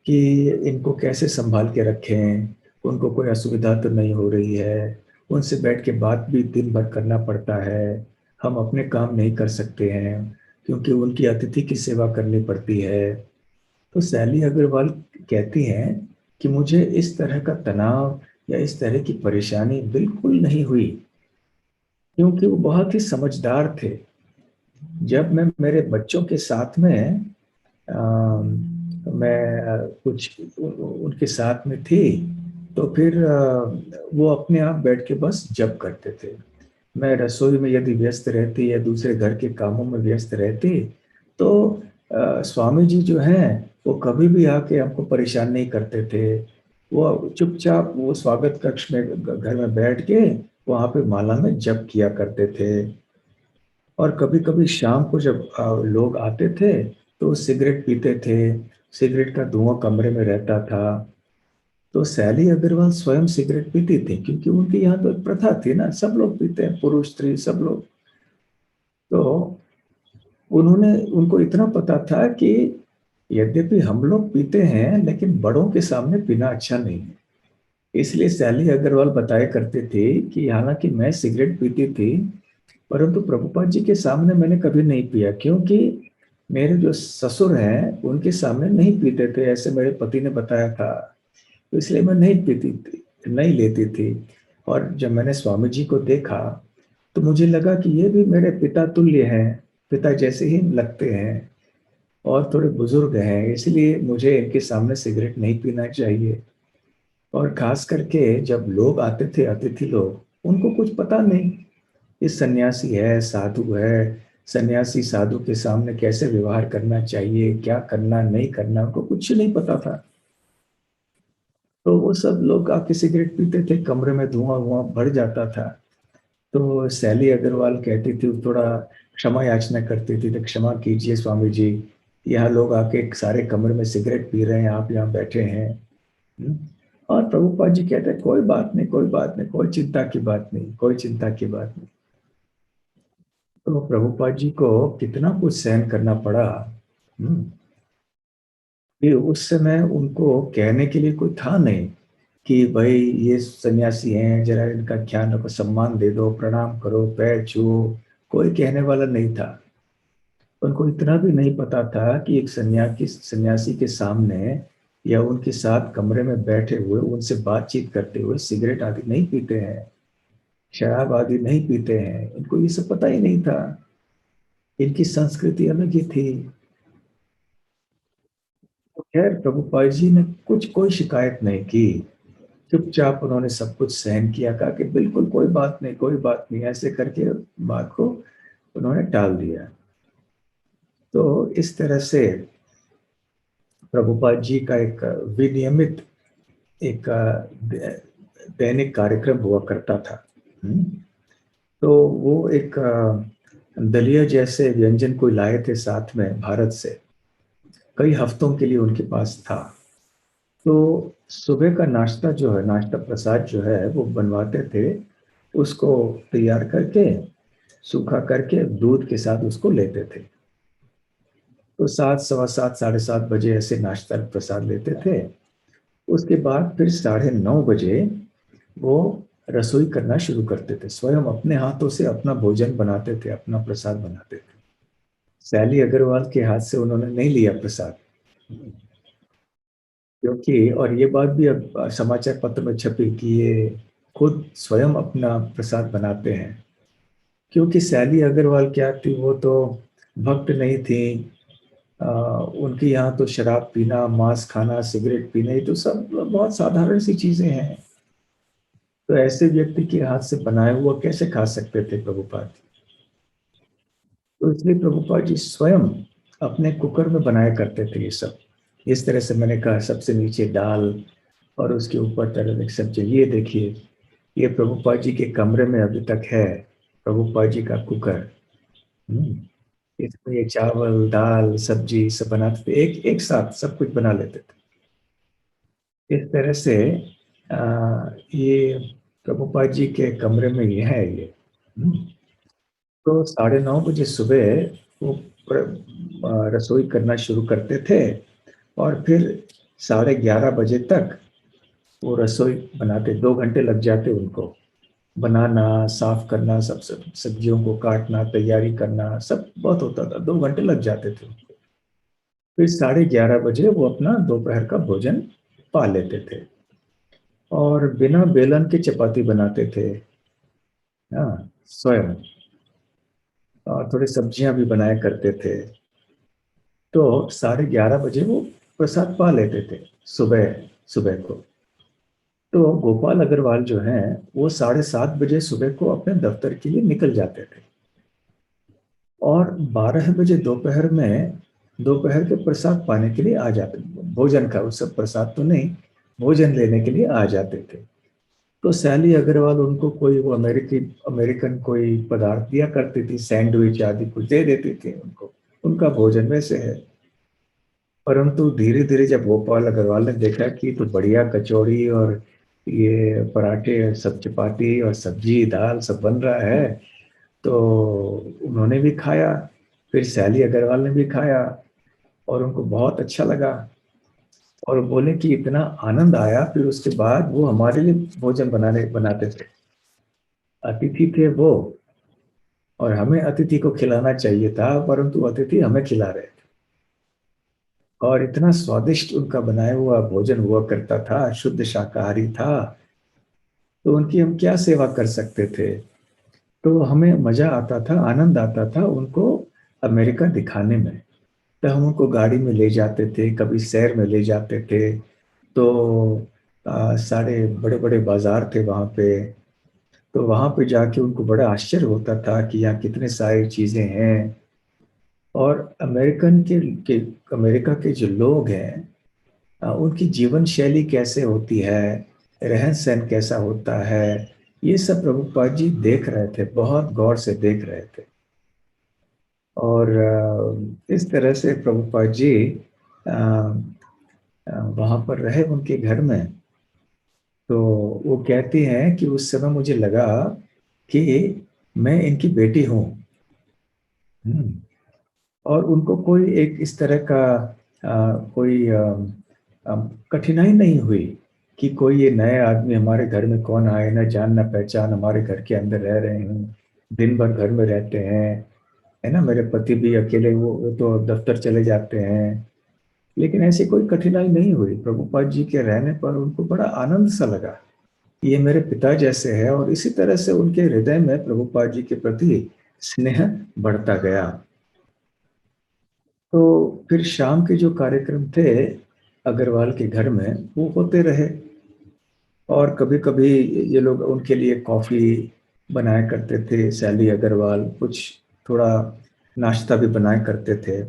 [SPEAKER 1] कि इनको कैसे सँभाल के रखें, उनको कोई असुविधा तो नहीं हो रही है, उनसे बैठ के बात भी दिन भर करना पड़ता है, हम अपने काम नहीं कर सकते हैं, क्योंकि उनकी अतिथि की सेवा करनी पड़ती है। तो सैली अग्रवाल कहती हैं कि मुझे इस तरह का तनाव या इस तरह की परेशानी बिल्कुल नहीं हुई, क्योंकि वो बहुत ही समझदार थे। जब मैं मेरे बच्चों के साथ में मैं कुछ उनके साथ में थी, तो फिर वो अपने आप बैठ के बस जप करते थे। मैं रसोई में यदि व्यस्त रहती या दूसरे घर के कामों में व्यस्त रहती, तो स्वामी जी जो हैं, वो कभी भी आके हमको परेशान नहीं करते थे। वो चुपचाप वो स्वागत कक्ष में घर में बैठ के वहाँ पे माला में जप किया करते थे। और कभी-कभी शाम को जब लोग आते थे, तो सिगरेट पीते थे, सिगरेट का धुआँ कमरे में रहता था। तो सैली अग्रवाल स्वयं सिगरेट पीती थी, क्योंकि उनके यहाँ तो एक प्रथा थी ना, सब लोग पीते हैं, पुरुष, स्त्री सब लोग। तो उन्होंने उनको इतना पता था कि यद्यपि हम लोग पीते हैं, लेकिन बड़ों के सामने पीना अच्छा नहीं है। इसलिए सैली अग्रवाल बताया करते थे कि हालाँकि मैं सिगरेट पीती थी, परंतु प्रभुपाद जी के सामने मैंने कभी नहीं पिया, क्योंकि मेरे जो ससुर हैं, उनके सामने नहीं पीते थे, ऐसे मेरे पति ने बताया था। तो इसलिए मैं नहीं पीती थी, नहीं लेती थी। और जब मैंने स्वामी जी को देखा, तो मुझे लगा कि ये भी मेरे पिता तुल्य हैं, पिता जैसे ही लगते हैं और थोड़े बुजुर्ग हैं, इसलिए मुझे इनके सामने सिगरेट नहीं पीना चाहिए। और खास करके जब लोग आते थे, अतिथि लोग, उनको कुछ पता नहीं, ये सन्यासी है, साधु है, सन्यासी साधु के सामने कैसे व्यवहार करना चाहिए, क्या करना, नहीं करना, उनको कुछ नहीं पता था। तो वो सब लोग आके सिगरेट पीते थे, कमरे में धुआँ-वुआँ भर जाता था। तो सैली अग्रवाल कहती थी, थोड़ा क्षमा याचना करती थी, तो क्षमा कीजिए स्वामी जी, यहाँ लोग आके सारे कमरे में सिगरेट पी रहे हैं, आप यहाँ बैठे हैं। हुँ? और प्रभुपाद जी कहते हैं, कोई बात नहीं, कोई बात नहीं, कोई चिंता की बात नहीं, कोई चिंता की बात नहीं। तो प्रभुपाद जी को कितना कुछ सहन करना पड़ा। हुँ? कि उस समय उनको कहने के लिए कोई था नहीं कि भाई ये सन्यासी हैं, जरा इनका ख्याल रखो, सम्मान दे दो, प्रणाम करो, पैर छुओ, कोई कहने वाला नहीं था। उनको इतना भी नहीं पता था कि एक सन्यासी के सामने या उनके साथ कमरे में बैठे हुए, उनसे बातचीत करते हुए सिगरेट आदि नहीं पीते हैं, शराब आदि नहीं पीते हैं। इनको ये सब पता ही नहीं था। इनकी संस्कृति अलग ही थी। तो खैर प्रभुपाद जी ने कुछ कोई शिकायत नहीं की। चुपचाप उन्होंने सब कुछ सहन किया, कहा कि बिल्कुल कोई बात नहीं, कोई बात नहीं, ऐसे करके बात को उन्होंने टाल दिया। तो इस तरह से प्रभुपाद जी का एक विनियमित एक दैनिक कार्यक्रम हुआ करता था। हुँ? तो वो एक दलिया जैसे व्यंजन कोई लाए थे साथ में भारत से, कई हफ्तों के लिए उनके पास था। तो सुबह का नाश्ता जो है, नाश्ता प्रसाद जो है, वो बनवाते थे, उसको तैयार करके, सूखा करके दूध के साथ उसको लेते थे। तो 7, सवा 7, साढ़े 7 बजे ऐसे नाश्ता प्रसाद लेते थे। उसके बाद फिर साढ़े 9 बजे वो रसोई करना शुरू करते थे। स्वयं अपने हाथों से अपना भोजन बनाते थे, अपना प्रसाद बनाते थे। सैली अग्रवाल के हाथ से उन्होंने नहीं लिया प्रसाद, क्योंकि और ये बात भी अब समाचार पत्र में छपी कि ये खुद स्वयं अपना प्रसाद बनाते हैं। क्योंकि सैली अग्रवाल क्या थी, वो तो भक्त नहीं थी। उनके यहाँ तो शराब पीना, मांस खाना, सिगरेट पीना, ये तो सब बहुत साधारण सी चीजें हैं। तो ऐसे व्यक्ति के हाथ से बनाया हुआ कैसे खा सकते थे प्रभुपाद? तो इसलिए प्रभुपाद जी स्वयं अपने कुकर में बनाया करते थे ये सब। इस तरह से मैंने कहा, सबसे नीचे दाल और उसके ऊपर तरह की सब्जी। ये देखिए, ये प्रभुपाद जी के कमरे में अभी तक है, प्रभुपाद जी का कुकर। हुँ। इसमें ये चावल, दाल, सब्जी सब बनाते थे, एक एक साथ सब कुछ बना लेते थे। इस तरह से ये प्रभुपाद जी के कमरे में ये है ये। हुँ। तो साढ़े 9 बजे सुबह वो रसोई करना शुरू करते थे और फिर साढ़े 11 बजे तक वो रसोई बनाते, 2 घंटे लग जाते उनको। बनाना, साफ करना, सब सब्जियों को काटना, तैयारी करना, सब बहुत होता था, 2 घंटे लग जाते थे उनको। फिर साढ़े 11 बजे वो अपना दोपहर का भोजन पा लेते थे और बिना बेलन के चपाती बनाते थे। हाँ, स्वयं। और थोड़ी सब्जियाँ भी बनाया करते थे। तो साढ़े 11 बजे वो प्रसाद पा लेते थे, सुबह सुबह को। तो गोपाल अग्रवाल जो हैं, वो 7:30 बजे सुबह को अपने दफ्तर के लिए निकल जाते थे और 12 बजे दोपहर के प्रसाद पाने के लिए आ जाते, भोजन का, उस सब प्रसाद तो नहीं, भोजन लेने के लिए आ जाते थे। तो सैली अग्रवाल उनको कोई वो अमेरिकन कोई पदार्थ दिया करती थी, सैंडविच आदि कुछ दे देती थी उनको, उनका भोजन वैसे है। परंतु धीरे धीरे जब गोपाल अग्रवाल ने देखा कि तो बढ़िया कचौड़ी और ये पराठे, सब चपाती और सब्जी दाल सब बन रहा है, तो उन्होंने भी खाया, फिर सैली अग्रवाल ने भी खाया और उनको बहुत अच्छा लगा और बोले कि इतना आनंद आया। फिर उसके बाद वो हमारे लिए भोजन बनाते थे, अतिथि थे वो, और हमें अतिथि को खिलाना चाहिए था, परंतु अतिथि हमें खिला रहे थे और इतना स्वादिष्ट उनका बनाया हुआ भोजन हुआ करता था, शुद्ध शाकाहारी था, तो उनकी हम क्या सेवा कर सकते थे। तो हमें मजा आता था, आनंद आता था उनको अमेरिका दिखाने में। तो हम उनको गाड़ी में ले जाते थे, कभी शहर में ले जाते थे। तो सारे बड़े बड़े बाजार थे वहाँ पे, तो वहाँ पे जाके उनको बड़ा आश्चर्य होता था कि यहाँ कितने सारी चीजें हैं। और के अमेरिका के जो लोग हैं, उनकी जीवन शैली कैसे होती है, रहन सहन कैसा होता है, ये सब प्रभुपाद जी देख रहे थे, बहुत गौर से देख रहे थे। और इस तरह से प्रभुपाद जी वहाँ पर रहे उनके घर में। तो वो कहती हैं कि उस समय मुझे लगा कि मैं इनकी बेटी हूँ। हम्म। और उनको कोई एक इस तरह का कोई कठिनाई नहीं हुई कि कोई ये नए आदमी हमारे घर में कौन आए, ना जान ना पहचान, हमारे घर के अंदर रह रहे हैं, दिन भर घर में रहते हैं, है ना। मेरे पति भी अकेले, वो तो दफ्तर चले जाते हैं, लेकिन ऐसी कोई कठिनाई नहीं हुई। प्रभुपाद जी के रहने पर उनको बड़ा आनंद सा लगा, ये मेरे पिता जैसे है, और इसी तरह से उनके हृदय में प्रभुपाद जी के प्रति स्नेह बढ़ता गया। तो फिर शाम के जो कार्यक्रम थे अग्रवाल के घर में, वो होते रहे, और कभी कभी ये लोग उनके लिए कॉफी बनाया करते थे, सैली अग्रवाल कुछ थोड़ा नाश्ता भी बनाया करते थे।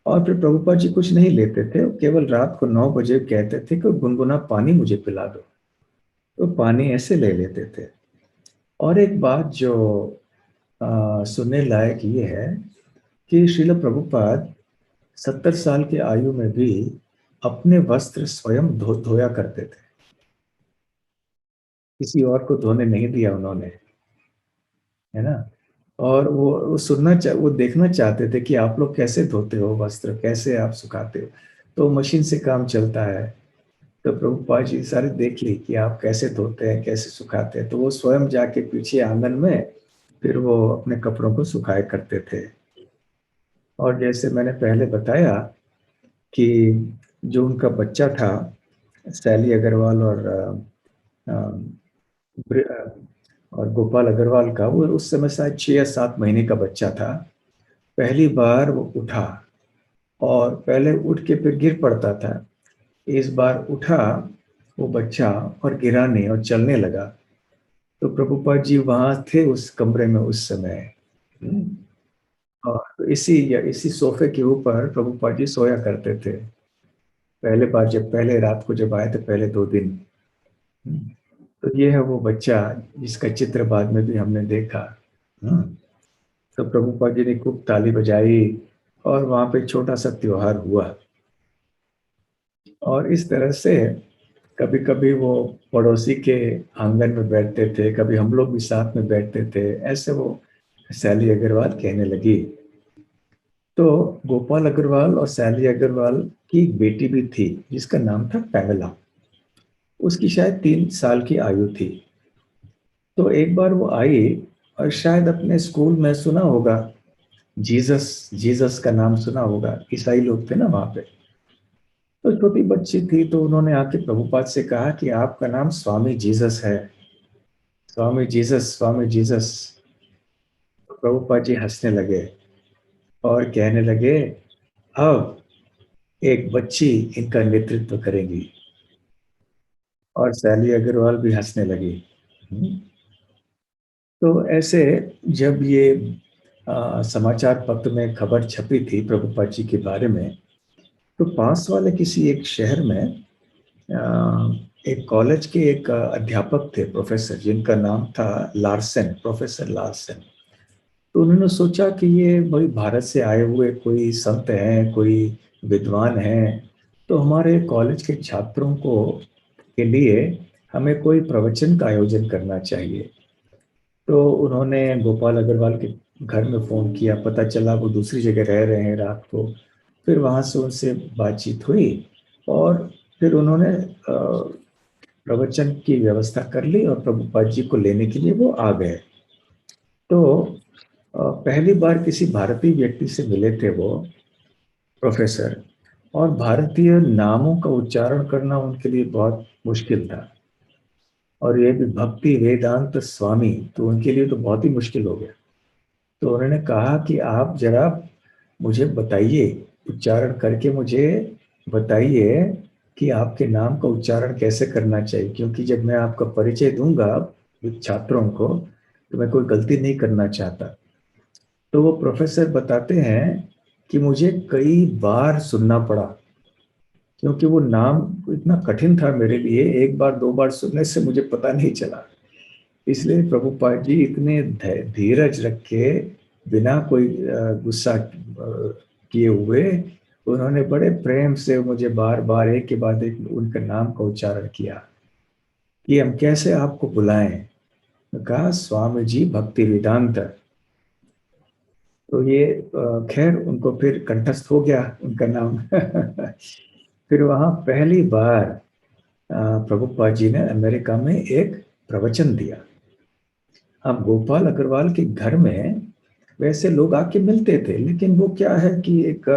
[SPEAKER 1] और फिर प्रभुपाद जी कुछ नहीं लेते थे, केवल रात को 9 बजे कहते थे कि गुनगुना पानी मुझे पिला दो, तो पानी ऐसे ले लेते थे। और एक बात जो सुनने लायक ये है कि श्रील प्रभुपाद 70 साल की आयु में भी अपने वस्त्र स्वयं धोया करते थे, किसी और को धोने नहीं दिया उन्होंने, है ना। और वो वो देखना चाहते थे कि आप लोग कैसे धोते हो वस्त्र, कैसे आप सुखाते हो। तो मशीन से काम चलता है, तो प्रभुपाद जी सारे देख ली कि आप कैसे धोते हैं, कैसे सुखाते हैं, तो वो स्वयं जाके पीछे आंगन में फिर वो अपने कपड़ों को सुखाया करते थे। और जैसे मैंने पहले बताया कि जो उनका बच्चा था, सैली अग्रवाल अ, और गोपाल अग्रवाल का, वो उस समय शायद 6 या 7 महीने का बच्चा था। पहली बार वो उठा, और पहले उठ के फिर गिर पड़ता था, इस बार उठा वो बच्चा और गिरा नहीं और चलने लगा। तो प्रभुपाद जी वहां थे उस कमरे में उस समय। हम्म। और तो इसी सोफे के ऊपर प्रभुपाद जी सोया करते थे, पहले बार जब पहले रात को जब आए थे, पहले 2 दिन। हम्म। तो ये है वो बच्चा जिसका चित्र बाद में भी हमने देखा। हम्म। तो प्रभुपाद जी ने खूब ताली बजाई और वहां पे एक छोटा सा त्योहार हुआ। और इस तरह से कभी कभी वो पड़ोसी के आंगन में बैठते थे, कभी हम लोग भी साथ में बैठते थे, ऐसे वो सैली अग्रवाल कहने लगी। तो गोपाल अग्रवाल और सैली अग्रवाल की एक बेटी भी थी जिसका नाम था पैमेला। उसकी शायद 3 साल की आयु थी। तो एक बार वो आई, और शायद अपने स्कूल में सुना होगा, जीसस जीसस का नाम सुना होगा, ईसाई लोग थे ना वहां पे। तो छोटी बच्ची थी, तो उन्होंने आके प्रभुपाद से कहा कि आपका नाम स्वामी जीसस है, स्वामी जीसस, स्वामी जीसस। तो प्रभुपाद जी हंसने लगे और कहने लगे, अब एक बच्ची इनका नेतृत्व करेगी। और सैली अग्रवाल भी हंसने लगी। तो ऐसे जब ये समाचार पत्र में खबर छपी थी प्रभुपाद जी के बारे में, तो पास वाले किसी एक शहर में एक कॉलेज के एक अध्यापक थे, प्रोफेसर, जिनका नाम था लार्सन, प्रोफेसर लार्सन। तो उन्होंने सोचा कि ये भाई भारत से आए हुए कोई संत हैं, कोई विद्वान हैं, तो हमारे कॉलेज के छात्रों को के लिए हमें कोई प्रवचन का आयोजन करना चाहिए। तो उन्होंने गोपाल अग्रवाल के घर में फ़ोन किया, पता चला वो दूसरी जगह रह रहे हैं रात को। फिर वहाँ से उनसे बातचीत हुई और फिर उन्होंने प्रवचन की व्यवस्था कर ली और प्रभुपाद जी को लेने के लिए वो आ गए। तो पहली बार किसी भारतीय व्यक्ति से मिले थे वो प्रोफेसर, और भारतीय नामों का उच्चारण करना उनके लिए बहुत मुश्किल था, और ये भी भक्ति वेदांत स्वामी, तो उनके लिए तो बहुत ही मुश्किल हो गया। तो उन्होंने कहा कि आप जरा मुझे बताइए, उच्चारण करके मुझे बताइए कि आपके नाम का उच्चारण कैसे करना चाहिए, क्योंकि जब मैं आपका परिचय दूंगा छात्रों को तो मैं कोई गलती नहीं करना चाहता। तो वो प्रोफेसर बताते हैं कि मुझे कई बार सुनना पड़ा, क्योंकि वो नाम इतना कठिन था मेरे लिए, एक बार दो बार सुनने से मुझे पता नहीं चला। इसलिए प्रभुपाद जी इतने धीरज रख के, बिना कोई गुस्सा किए हुए, उन्होंने बड़े प्रेम से मुझे बार बार एक के बाद एक उनके नाम का उच्चारण किया कि हम कैसे आपको बुलाएं। तो कहा स्वामी जी भक्ति वेदांत। तो ये खैर उनको फिर कंठस्थ हो गया उनका नाम। फिर वहां पहली बार प्रभुपाद जी ने अमेरिका में एक प्रवचन दिया। अब गोपाल अग्रवाल के घर में वैसे लोग आके मिलते थे, लेकिन वो क्या है कि एक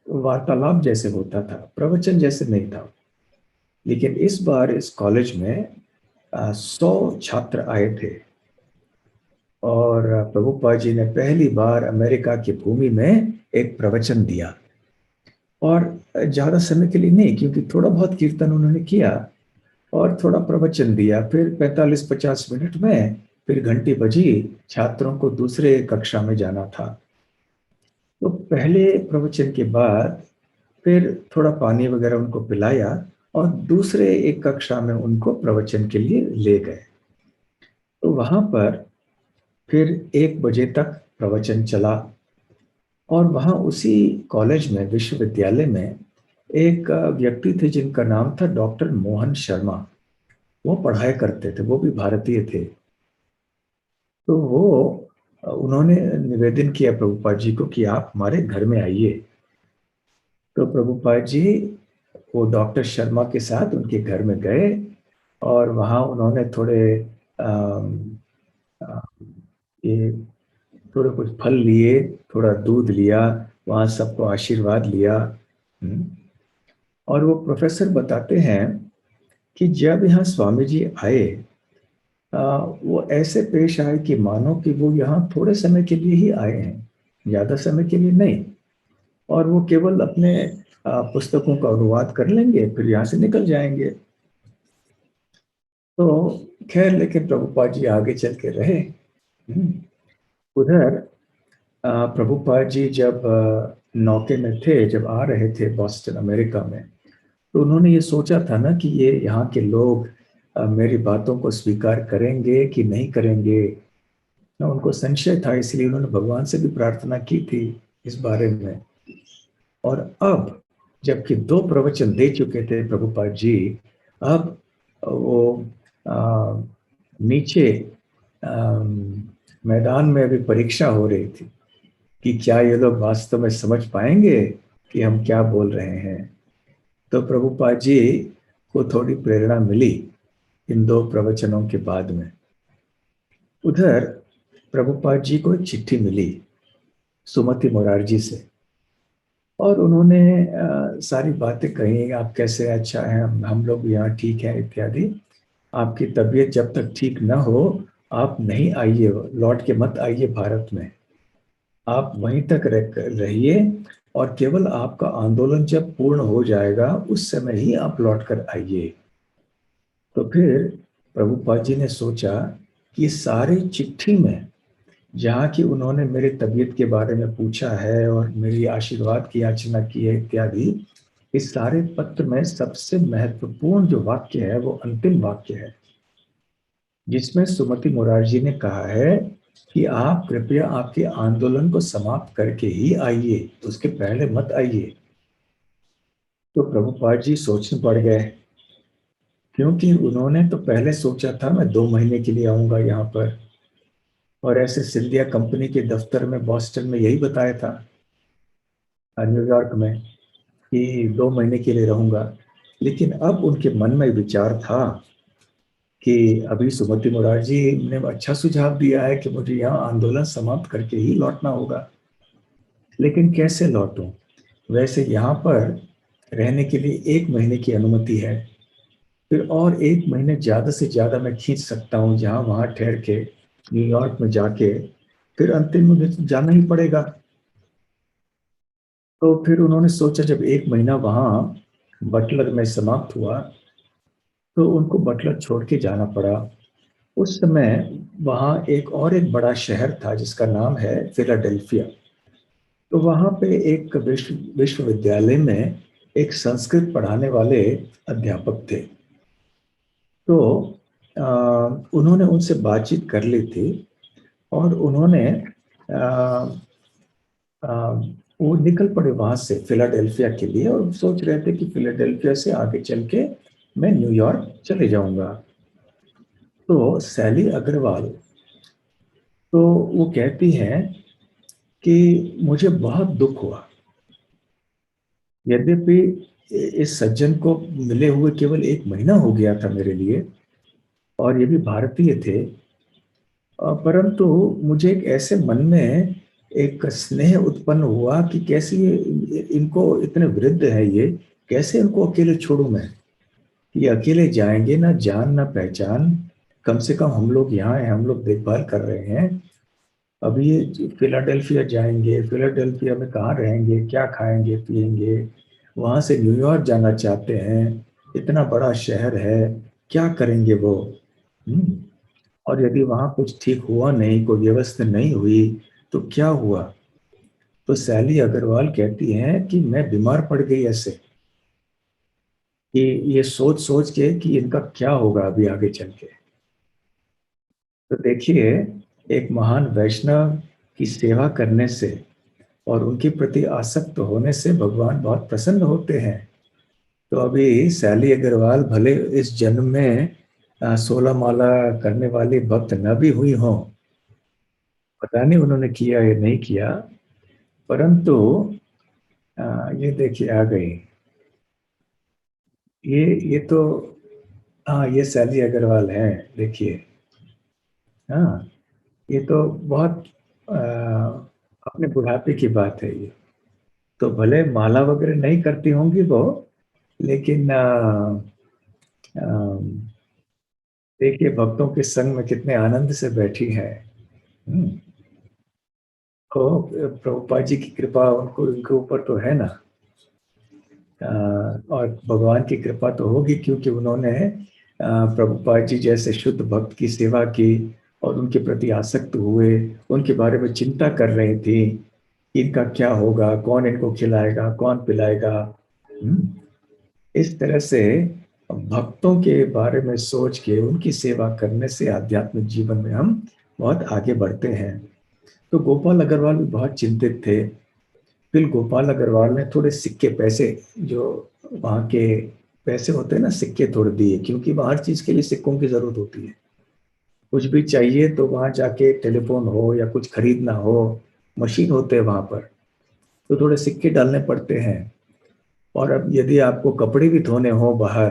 [SPEAKER 1] वार्तालाप जैसे होता था, प्रवचन जैसे नहीं था। लेकिन इस बार इस कॉलेज में 100 छात्र आए थे, और प्रभुपाद जी ने पहली बार अमेरिका की भूमि में एक प्रवचन दिया। और ज्यादा समय के लिए नहीं, क्योंकि थोड़ा बहुत कीर्तन उन्होंने किया और थोड़ा प्रवचन दिया। फिर 45-50 मिनट में फिर घंटी बजी, छात्रों को दूसरे कक्षा में जाना था। तो पहले प्रवचन के बाद फिर थोड़ा पानी वगैरह उनको पिलाया और दूसरे एक कक्षा में उनको प्रवचन के लिए ले गए। तो वहां पर फिर 1 बजे तक प्रवचन चला, और वहां उसी कॉलेज में, विश्वविद्यालय में, एक व्यक्ति थे जिनका नाम था डॉक्टर मोहन शर्मा। वो पढ़ाया करते थे, वो भी भारतीय थे। तो वो उन्होंने निवेदन किया प्रभुपाद जी को कि आप हमारे घर में आइए। तो प्रभुपाद जी वो डॉक्टर शर्मा के साथ उनके घर में गए, और वहाँ उन्होंने थोड़े अम, अ, ये थोड़े कुछ फल लिए, थोड़ा दूध लिया, वहाँ सबको आशीर्वाद लिया। हम्म। और वो प्रोफेसर बताते हैं कि जब यहाँ स्वामी जी आए, वो ऐसे पेश आए कि मानो कि वो यहाँ थोड़े समय के लिए ही आए हैं, ज्यादा समय के लिए नहीं। और वो केवल अपने पुस्तकों का अनुवाद कर लेंगे, फिर यहाँ से निकल जाएंगे। तो खैर, लेकिन प्रभुपाद जी आगे चल के रहे। हम्म। उधर प्रभुपाद जी जब नौके में थे, जब आ रहे थे बॉस्टन अमेरिका में, तो उन्होंने ये सोचा था ना कि ये यहाँ के लोग मेरी बातों को स्वीकार करेंगे कि नहीं करेंगे ना। उनको संशय था, इसलिए उन्होंने भगवान से भी प्रार्थना की थी इस बारे में। और अब जबकि 2 प्रवचन दे चुके थे प्रभुपाद जी, अब वो आ, नीचे मैदान में अभी परीक्षा हो रही थी कि क्या ये लोग वास्तव में समझ पाएंगे कि हम क्या बोल रहे हैं। तो प्रभुपाद जी को थोड़ी प्रेरणा मिली इन 2 प्रवचनों के बाद में। उधर प्रभुपाद जी को एक चिट्ठी मिली सुमति मोरारजी से, और उन्होंने सारी बातें कही, आप कैसे, अच्छा है, हम लोग यहाँ ठीक हैं इत्यादि। आपकी तबीयत जब तक ठीक न हो, आप नहीं आइए, लौट के मत आइए भारत में, आप वहीं तक रहिए, और केवल आपका आंदोलन जब पूर्ण हो जाएगा उस समय ही आप लौट कर आइए। तो फिर प्रभुपाद जी ने सोचा कि सारी चिट्ठी में जहाँ की उन्होंने मेरे तबीयत के बारे में पूछा है और मेरी आशीर्वाद की याचना की है इत्यादि, इस सारे पत्र में सबसे महत्वपूर्ण जो वाक्य है वो अंतिम वाक्य है, जिसमें सुमति मुरारजी ने कहा है कि आप कृपया आपके आंदोलन को समाप्त करके ही आइए, उसके पहले मत आइए। तो प्रभुपाद जी सोचने पड़ गए, क्योंकि उन्होंने तो पहले सोचा था मैं 2 महीने के लिए आऊंगा यहाँ पर, और ऐसे सिंधिया कंपनी के दफ्तर में बॉस्टन में यही बताया था, न्यूयॉर्क में, कि 2 महीने के लिए रहूंगा। लेकिन अब उनके मन में विचार था कि अभी सुमति मुरारजी ने अच्छा सुझाव दिया है कि मुझे यहाँ आंदोलन समाप्त करके ही लौटना होगा, लेकिन कैसे लौटूं? वैसे यहाँ पर रहने के लिए 1 महीने की अनुमति है, फिर और 1 महीने ज्यादा से ज्यादा मैं खींच सकता हूँ, जहाँ वहां ठहर के न्यूयॉर्क में जाके फिर अंतिम मुझे जाना ही पड़ेगा। तो फिर उन्होंने सोचा जब 1 महीना वहां बटलर में समाप्त हुआ तो उनको बटलर छोड़ के जाना पड़ा। उस समय वहां एक बड़ा शहर था जिसका नाम है फिलाडेल्फिया। तो वहां पे एक विश्वविद्यालय में एक संस्कृत पढ़ाने वाले अध्यापक थे। तो आ, उन्होंने उनसे बातचीत कर ली थी और उन्होंने आ, आ, वो निकल पड़े वहां से फिलाडेल्फिया के लिए और सोच रहे थे कि फिलाडेल्फिया से आगे चल के मैं न्यूयॉर्क चले जाऊंगा। तो सैली अग्रवाल, तो वो कहती हैं कि मुझे बहुत दुख हुआ, यद्यपि इस सज्जन को मिले हुए केवल 1 महीना हो गया था मेरे लिए और ये भी भारतीय थे, परंतु मुझे एक ऐसे मन में एक स्नेह उत्पन्न हुआ कि कैसे इनको इतने वृद्ध है ये, कैसे इनको अकेले छोड़ूं मैं? ये अकेले जाएंगे, ना जान ना पहचान, कम से कम हम लोग यहाँ हैं, हम लोग देखभाल कर रहे हैं। अभी ये फिलाडेल्फिया जाएंगे, फिलाडेल्फिया में कहाँ रहेंगे, क्या खाएंगे पिएंगे? वहां से न्यूयॉर्क जाना चाहते हैं, इतना बड़ा शहर है, क्या करेंगे वो? हम्म। और यदि वहां कुछ ठीक हुआ नहीं, कोई व्यवस्था नहीं हुई तो क्या हुआ? तो सैली अग्रवाल कहती हैं कि मैं बीमार पड़ गई ऐसे, कि ये सोच सोच के कि इनका क्या होगा अभी आगे चल के। तो देखिए, एक महान वैष्णव की सेवा करने से और उनके प्रति आसक्त होने से भगवान बहुत प्रसन्न होते हैं। तो अभी सैली अग्रवाल भले इस जन्म में 16 माला करने वाली भक्त न भी हुई हों, पता नहीं उन्होंने किया या नहीं किया, परंतु ये देखिए आ गई, ये तो, हाँ ये सैली अग्रवाल है, देखिए। हाँ, ये तो बहुत अपने बुढ़ापे की बात है ये। तो भले माला वगैरह नहीं करती होंगी वो, लेकिन देखिए भक्तों के संग में कितने आनंद से बैठी है। हम्म, तो प्रभुपाद जी की कृपा उनको उनके ऊपर तो है ना। और भगवान की कृपा तो होगी, क्योंकि उन्होंने प्रभुपाद जी जैसे शुद्ध भक्त की सेवा की और उनके प्रति आसक्त हुए, उनके बारे में चिंता कर रही थी, इनका क्या होगा, कौन इनको खिलाएगा, कौन पिलाएगा। हम्म, इस तरह से भक्तों के बारे में सोच के उनकी सेवा करने से आध्यात्मिक जीवन में हम बहुत आगे बढ़ते हैं। तो गोपाल अग्रवाल भी बहुत चिंतित थे। फिर गोपाल अग्रवाल ने थोड़े सिक्के, पैसे, जो वहाँ के पैसे होते हैं ना, सिक्के थोड़े दिए, क्योंकि हर चीज के लिए सिक्कों की जरूरत होती है। कुछ भी चाहिए तो वहां जाके टेलीफोन हो या कुछ खरीदना हो, मशीन होते हैं वहां पर, तो थोड़े सिक्के डालने पड़ते हैं। और अब यदि आपको कपड़े भी धोने हो बाहर,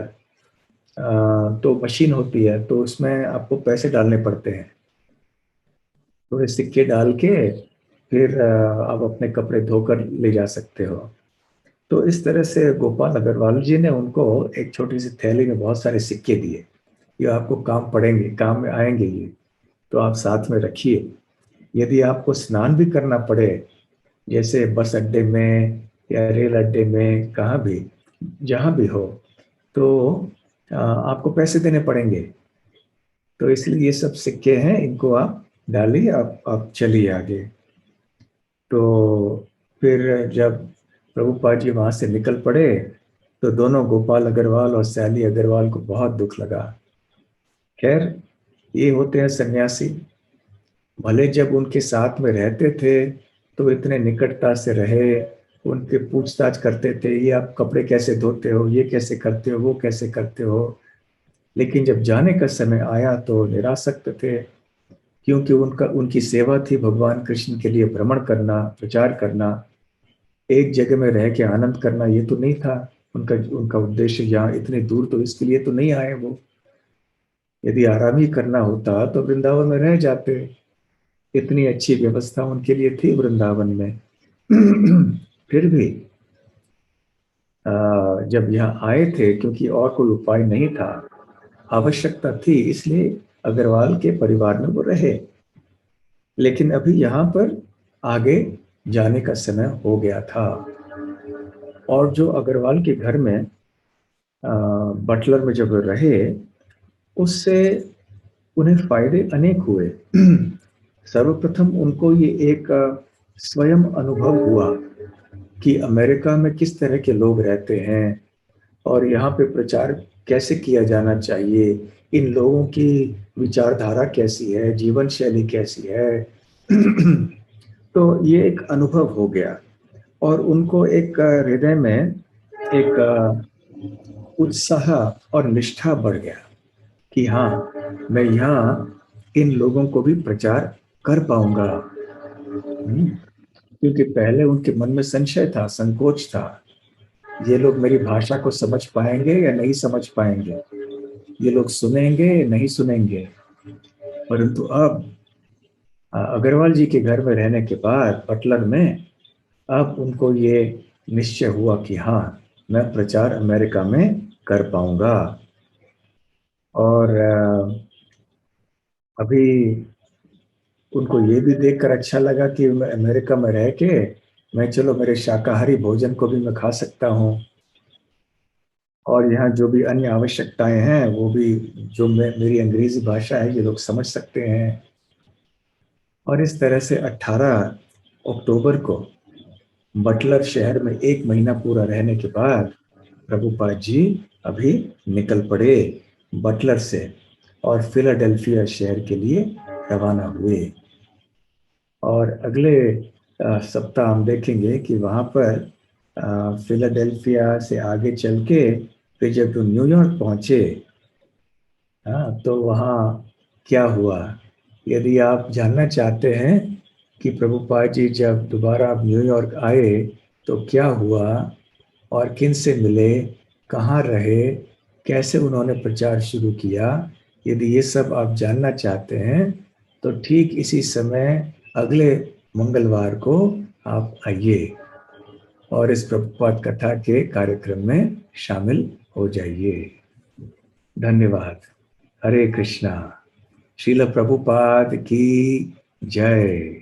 [SPEAKER 1] तो मशीन होती है, तो उसमें आपको पैसे डालने पड़ते हैं, थोड़े सिक्के डाल के फिर आप अपने कपड़े धोकर ले जा सकते हो। तो इस तरह से गोपाल अग्रवाल जी ने उनको एक छोटी सी थैली में बहुत सारे सिक्के दिए, ये आपको काम पड़ेंगे, काम में आएंगे ये, तो आप साथ में रखिए। यदि आपको स्नान भी करना पड़े, जैसे बस अड्डे में या रेल अड्डे में, कहाँ भी, जहाँ भी हो, तो आपको पैसे देने पड़ेंगे। तो इसलिए ये सब सिक्के हैं, इनको आप डालिए, आप चलिए आगे। तो फिर जब प्रभुपाद जी वहां से निकल पड़े, तो दोनों गोपाल अग्रवाल और सैली अग्रवाल को बहुत दुख लगा। खैर, ये होते हैं सन्यासी। भले जब उनके साथ में रहते थे तो इतने निकटता से रहे, उनके पूछताछ करते थे, ये आप कपड़े कैसे धोते हो, ये कैसे करते हो, वो कैसे करते हो। लेकिन जब जाने का समय आया तो निरासक्त थे, क्योंकि उनका उनकी सेवा थी भगवान कृष्ण के लिए भ्रमण करना, प्रचार करना। एक जगह में रह के आनंद करना ये तो नहीं था उनका उनका उद्देश्य। यहाँ इतने दूर तो इसके लिए तो नहीं आए वो। यदि आराम ही करना होता तो वृंदावन में रह जाते। इतनी अच्छी व्यवस्था उनके लिए थी वृंदावन में। फिर भी जब यहाँ आए थे, क्योंकि और कोई उपाय नहीं था, आवश्यकता थी, इसलिए अग्रवाल के परिवार में वो रहे। लेकिन अभी यहाँ पर आगे जाने का समय हो गया था। और जो अग्रवाल के घर में बटलर में जब रहे, उससे उन्हें फायदे अनेक हुए। सर्वप्रथम उनको ये एक स्वयं अनुभव हुआ कि अमेरिका में किस तरह के लोग रहते हैं और यहाँ पे प्रचार कैसे किया जाना चाहिए, इन लोगों की विचारधारा कैसी है, जीवन शैली कैसी है। तो ये एक अनुभव हो गया, और उनको एक हृदय में एक उत्साह और निष्ठा बढ़ गया कि हाँ, मैं यहाँ इन लोगों को भी प्रचार कर पाऊंगा। क्योंकि पहले उनके मन में संशय था, संकोच था, ये लोग मेरी भाषा को समझ पाएंगे या नहीं समझ पाएंगे, ये लोग सुनेंगे नहीं सुनेंगे। परंतु अब अग्रवाल जी के घर में रहने के बाद बटलर में, अब उनको ये निश्चय हुआ कि हाँ, मैं प्रचार अमेरिका में कर पाऊंगा। और अभी उनको ये भी देखकर अच्छा लगा कि मैं अमेरिका में रह के, मैं चलो मेरे शाकाहारी भोजन को भी मैं खा सकता हूँ, और यहाँ जो भी अन्य आवश्यकताएं हैं वो भी, जो मेरी अंग्रेजी भाषा है, ये लोग समझ सकते हैं। और इस तरह से 18 अक्टूबर को बटलर शहर में 1 महीना पूरा रहने के बाद प्रभुपाद जी अभी निकल पड़े बटलर से, और फिलाडेल्फिया शहर के लिए रवाना हुए। और अगले सप्ताह हम देखेंगे कि वहाँ पर फिलाडेल्फिया से आगे चल के फिर जब वो न्यूयॉर्क पहुँचे, हाँ, तो वहाँ क्या हुआ। यदि आप जानना चाहते हैं कि प्रभुपाद जी जब दोबारा न्यूयॉर्क आए तो क्या हुआ, और किन से मिले, कहाँ रहे, कैसे उन्होंने प्रचार शुरू किया, यदि ये सब आप जानना चाहते हैं, तो ठीक इसी समय अगले मंगलवार को आप आइए और इस प्रभुपाद कथा के कार्यक्रम में शामिल हो जाइए। धन्यवाद। हरे कृष्णा। श्रील प्रभुपाद की जय।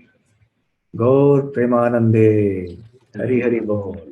[SPEAKER 1] गौर प्रेमानंदे। हरि हरि बोल।